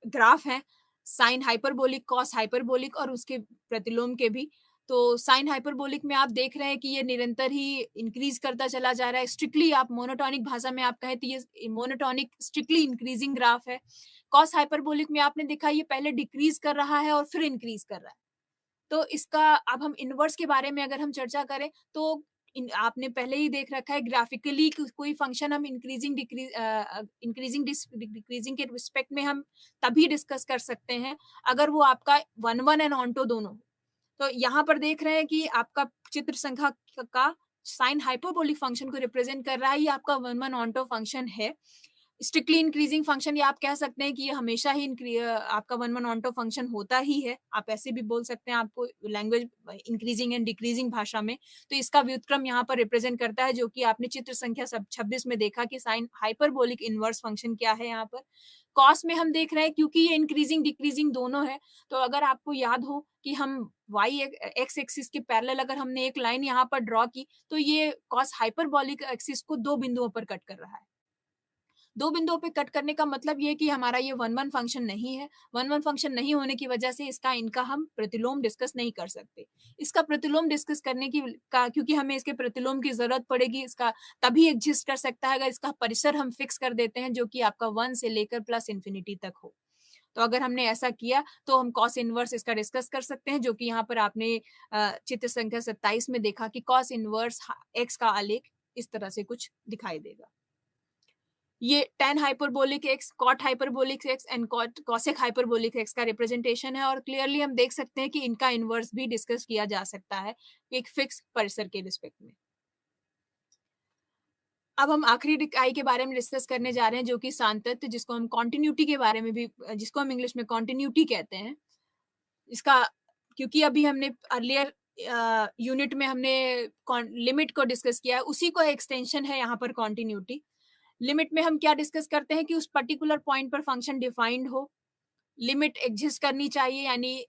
ग्राफ है साइन हाइपरबोलिक कॉस हाइपरबोलिक और उसके प्रतिलोम के भी। तो साइन हाइपरबोलिक में आप देख रहे हैं कि ये निरंतर ही इंक्रीज करता चला जा रहा है। स्ट्रिक्टली आप मोनोटोनिक भाषा में आप कहें तो ये मोनोटोनिक स्ट्रिक्टली इंक्रीजिंग ग्राफ है। कॉस हाइपरबोलिक में आपने देखा ये पहले डिक्रीज कर रहा है और फिर इंक्रीज कर रहा है। तो इसका अब हम इनवर्स के बारे में अगर हम चर्चा करें तो आपने पहले ही देख रखा है ग्राफिकली कोई फंक्शन हम इंक्रीजिंग डिक्रीजिंग के रिस्पेक्ट में हम तभी डिस्कस कर सकते हैं अगर वो आपका 1 1 एंड ऑन्टो दोनों। तो यहाँ पर देख रहे हैं कि आपका चित्र संख्या का साइन हाइपरबोलिक फंक्शन को रिप्रेजेंट कर रहा है, ये आपका 1 1 ऑन्टो फंक्शन है। स्ट्रिक्टली इंक्रीजिंग फंक्शन ये आप कह सकते हैं कि ये हमेशा ही आपका 1 1 ऑन्टो फंक्शन होता ही है। आप ऐसे भी बोल सकते हैं आपको लैंग्वेज इंक्रीजिंग एंड डिक्रीजिंग भाषा में। तो इसका व्युत्क्रम यहाँ पर रिप्रेजेंट करता है, जो कि आपने चित्र संख्या 26 में देखा कि साइन हाइपरबोलिक इनवर्स फंक्शन क्या है। यहाँ पर कॉस में हम देख रहे हैं क्योंकि ये इंक्रीजिंग डिक्रीजिंग दोनों है, तो अगर आपको याद हो कि हम वाई एक्स एक्सिस के पैरेलल अगर हमने एक लाइन यहाँ पर ड्रॉ की तो ये कॉस हाइपरबोलिक एक्सिस को 2 बिंदुओं पर कट कर रहा है। 2 बिंदुओं पे कट करने का मतलब ये है कि हमारा ये 1-1 फंक्शन नहीं है। 1-1 फंक्शन नहीं होने की वजह से इनका हम प्रतिलोम डिस्कस नहीं कर सकते। इसका प्रतिलोम डिस्कस करने की का क्योंकि हमें इसके प्रतिलोम की ज़रूरत पड़ेगी, इसका तभी एग्ज़िस्ट कर सकता है अगर इसका परिसर हम फिक्स कर देते हैं जो कि आपका 1 से लेकर प्लस इन्फिनिटी तक हो। तो अगर हमने ऐसा किया तो हम कॉस इनवर्स इसका डिस्कस कर सकते हैं, जो कि यहाँ पर आपने चित्र संख्या 27 में देखा कि कॉस इनवर्स एक्स का आलेख इस तरह से कुछ दिखाई देगा। ये tan hyperbolic x, cot hyperbolic x and cosec hyperbolic x का रिप्रेजेंटेशन है और क्लियरली हम देख सकते हैं कि इनका इनवर्स भी डिस्कस किया जा सकता है एक फिक्स परिसर के रिस्पेक्ट में। अब हम आखिरी इकाई के बारे में डिस्कस करने जा रहे हैं जो कि सातत्य, जिसको हम कॉन्टिन्यूटी के बारे में भी, जिसको हम इंग्लिश में कॉन्टिन्यूटी कहते हैं। इसका क्योंकि अभी हमने अर्लियर यूनिट में हमने लिमिट को डिस्कस किया है, उसी को एक्सटेंशन है यहाँ पर कॉन्टिन्यूटी। लिमिट में हम क्या डिस्कस करते हैं कि उस पर्टिकुलर पॉइंट पर फंक्शन डिफाइंड हो, लिमिट एग्जिस्ट करनी चाहिए, यानी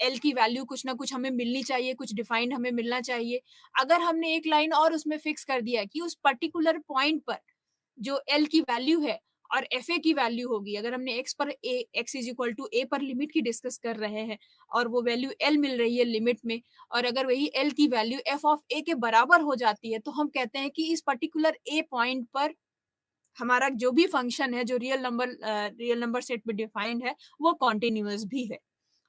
एल की वैल्यू कुछ ना कुछ हमें मिलनी चाहिए, कुछ डिफाइंड हमें मिलना चाहिए। अगर हमने एक लाइन और उसमें फिक्स कर दिया कि उस पर्टिकुलर पॉइंट पर जो एल की वैल्यू है और एफ ए की वैल्यू होगी, अगर हमने एक्स पर एक्स इज इक्वल टू ए पर लिमिट की डिस्कस कर रहे हैं और वो वैल्यू एल मिल रही है लिमिट में, और अगर वही एल की वैल्यू एफ ऑफ ए के बराबर हो जाती है, तो हम कहते हैं कि इस पर्टिकुलर ए पॉइंट पर हमारा जो भी फंक्शन है जो रियल नंबर सेट में डिफाइंड है वो कॉन्टिन्यूअस भी है।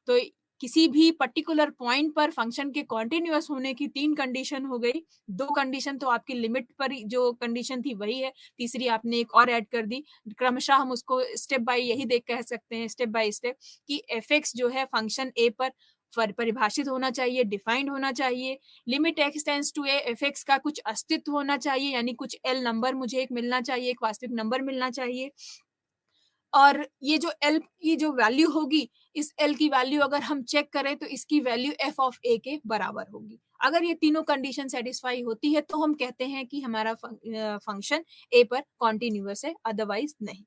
तो किसी भी पर्टिकुलर पॉइंट पर फंक्शन के कॉन्टिन्यूअस होने की 3 कंडीशन हो गई। 2 कंडीशन तो आपकी लिमिट पर जो कंडीशन थी वही है, तीसरी आपने एक और ऐड कर दी। क्रमशः हम उसको स्टेप बाय यही देख कह सकते हैं, स्टेप बाय स्टेप, कि एफ एक्स जो है फंक्शन ए पर परिभाषित होना चाहिए, डिफाइंड होना चाहिए। Limit x tends to A, F x का कुछ अस्तित्व होना चाहिए, यानी कुछ एल नंबर मुझे एक मिलना चाहिए, एक वास्तविक नंबर मिलना चाहिए। और ये जो एल की जो वैल्यू होगी, इस एल की वैल्यू अगर हम चेक करें तो इसकी वैल्यू एफ ऑफ ए के बराबर होगी। अगर ये तीनों कंडीशन सेटिस्फाई होती है तो हम कहते हैं कि हमारा फंक्शन ए पर कॉन्टिन्यूअस है, अदरवाइज नहीं।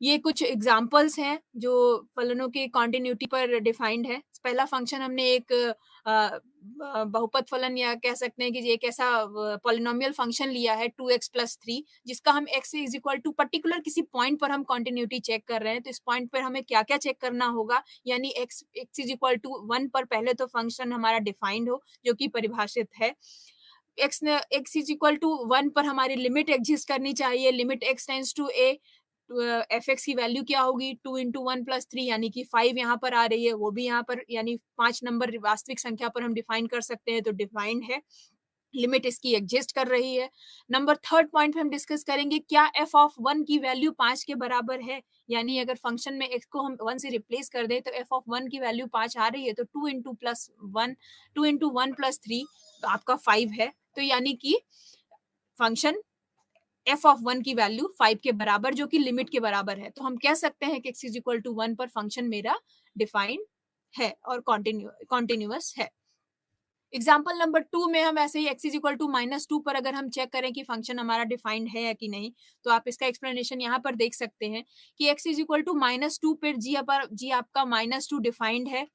ये कुछ एग्जांपल्स हैं जो फलनों की कॉन्टिन्यूटी पर डिफाइंड है। पहला फंक्शन हमने एक बहुपद फलन या कह सकते हैं कि एक ऐसा पॉलिनोमियल फंक्शन लिया है 2x + 3, जिसका हम x is equal to particular किसी पॉइंट पर हम कॉन्टिन्यूटी चेक कर रहे हैं। तो इस पॉइंट पर हमें क्या क्या चेक करना होगा, यानी x इज इक्वल टू 1 पर पहले तो फंक्शन हमारा डिफाइंड हो, जो कि परिभाषित है। x इज इक्वल टू 1 पर हमारी लिमिट एग्जिस्ट करनी चाहिए, limit x tends to a, f x की वैल्यू क्या होगी 2 इंटू 1 + 3, यानी कि 5 यहाँ पर आ रही है, वो भी यहाँ पर, यानी 5 नंबर वास्तविक संख्या पर हम डिफाइन कर सकते हैं, तो डिफाइंड है, लिमिट इसकी एग्जिस्ट कर रही है। नंबर थर्ड पॉइंट पे हम डिस्कस करेंगे क्या एफ ऑफ 1 की वैल्यू 5 के बराबर है, यानी अगर फंक्शन में x को हम 1 से रिप्लेस कर दें तो एफ ऑफ 1 की वैल्यू 5 आ रही है, तो 2 इंटू 1 + 3 तो आपका 5 है, तो यानी कि फंक्शन एफ ऑफ 1 की वैल्यू 5 के बराबर, जो कि लिमिट के बराबर है। तो हम कह सकते हैं कि x इज इक्वल टू 1 पर फंक्शन मेरा डिफाइंड है और कॉन्टिन्यूअस है। एग्जाम्पल नंबर 2 में हम ऐसे ही x इज इक्वल टू -2 पर अगर हम चेक करें कि फंक्शन हमारा डिफाइंड है या कि नहीं, तो आप इसका एक्सप्लेनेशन यहाँ पर देख सकते हैं कि x इज इक्वल टू -2 पर जी आपका -2 डिफाइंड है,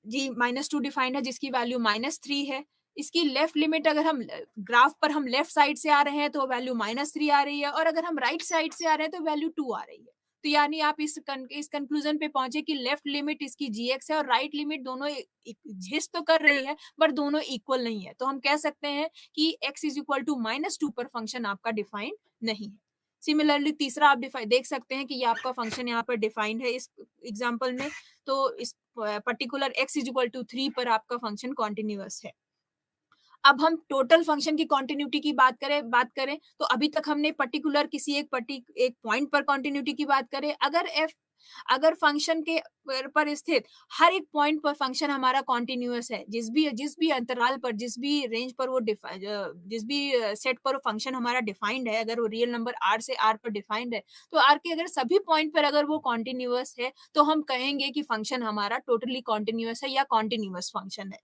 जी -2 डिफाइंड है, जिसकी वैल्यू -3 है। इसकी लेफ्ट लिमिट अगर हम ग्राफ पर हम लेफ्ट साइड से आ रहे हैं तो वैल्यू -3 आ रही है, और अगर हम राइट साइड से आ रहे हैं तो वैल्यू 2 आ रही है। तो यानी आप इस कंक्लूजन पे पहुंचे कि लेफ्ट लिमिट इसकी gx है और राइट लिमिट दोनों एक्जिस्ट तो कर रही है, बट दोनों इक्वल नहीं है। तो हम कह सकते हैं कि x इज इक्वल टू -2 पर फंक्शन आपका डिफाइंड नहीं है। सिमिलरली तीसरा आप देख सकते हैं कि ये आपका फंक्शन यहाँ पर डिफाइंड है इस एग्जाम्पल में, तो इस particular x is equal to 3 पर आपका फंक्शन कॉन्टिन्यूअस है। अब हम टोटल फंक्शन की कॉन्टिन्यूटी की बात करें तो अभी तक हमने पर्टिकुलर किसी एक पॉइंट पर कॉन्टिन्यूटी की बात करें। अगर फंक्शन के पर स्थित हर एक पॉइंट पर फंक्शन हमारा कॉन्टिन्यूअस है, जिस भी अंतराल पर, जिस भी रेंज पर वो जिस भी सेट पर फंक्शन हमारा डिफाइंड है, अगर वो रियल नंबर r से r पर डिफाइंड है, तो r के अगर सभी पॉइंट पर अगर वो कॉन्टिन्यूअस है तो हम कहेंगे कि फंक्शन हमारा टोटली कॉन्टिन्यूअस है या कॉन्टिन्यूअस फंक्शन है।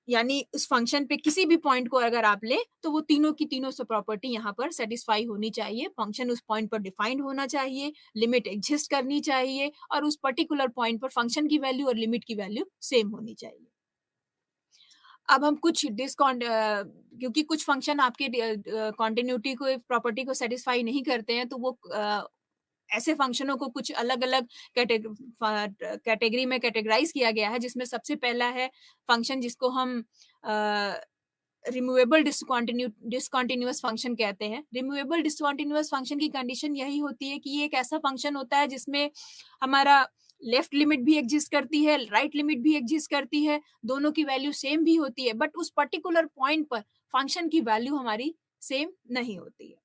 यानी उस फंक्शन पे किसी भी पॉइंट को अगर आप ले तो वो तीनों की तीनों से प्रॉपर्टी यहाँ पर सेटिस्फाई होनी चाहिए, फंक्शन उस पॉइंट पर डिफाइंड होना चाहिए, लिमिट एग्जिस्ट करनी चाहिए, और उस पर्टिकुलर पॉइंट पर फंक्शन की वैल्यू और लिमिट की वैल्यू सेम होनी चाहिए। अब हम कुछ क्योंकि कुछ फंक्शन आपके कॉन्टिन्यूटी को प्रॉपर्टी को सेटिस्फाई नहीं करते हैं, तो वो ऐसे फंक्शनों को कुछ अलग-अलग कैटेगरी में कैटेगराइज़ किया गया है, जिसमें सबसे पहला है फंक्शन जिसको हम रिमूवेबल डिसकंटीन्यूअस फंक्शन कहते हैं। रिमूवेबल डिसकंटीन्यूअस फंक्शन की कंडीशन यही होती है कि ये एक ऐसा फंक्शन होता है जिसमें हमारा लेफ्ट लिमिट भी एग्जिस्ट करती है, राइट लिमिट भी एग्जिस्ट करती है, दोनों की वैल्यू सेम भी होती है, बट उस पर्टिकुलर पॉइंट पर फंक्शन की वैल्यू हमारी सेम नहीं होती है।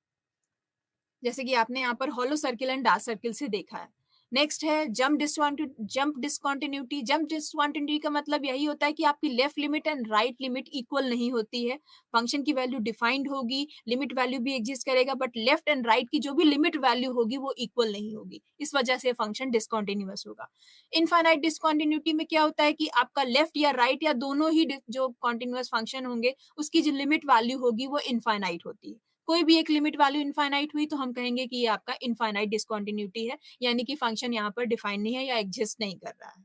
जैसे कि आपने यहाँ पर hollow circle and dark circle से देखा है। नेक्स्ट है जंप डिसकंटिन्यूटी। जंप डिसकंटिन्यूटी का मतलब यही होता है कि आपकी left limit and right limit equal नहीं होती है। फंक्शन की वैल्यू डिफाइंड होगी, लिमिट वैल्यू भी एग्जिस्ट करेगा, बट लेफ्ट एंड राइट की जो भी लिमिट वैल्यू होगी वो इक्वल नहीं होगी। इस वजह से फंक्शन डिसकंटिन्यूअस होगा। इनफाइनाइट डिसकंटिन्यूटी में क्या होता है कि आपका लेफ्ट या राइट या दोनों ही जो कॉन्टिन्यूअस फंक्शन होंगे उसकी जो लिमिट वैल्यू होगी वो इनफाइनाइट होती है। कोई भी एक लिमिट वैल्यू इनफाइनाइट हुई तो हम कहेंगे कि ये आपका इनफाइनाइट डिसकंटिन्यूटी है, यानी कि फंक्शन यहाँ पर डिफाइन नहीं है या एग्जिस्ट नहीं कर रहा है।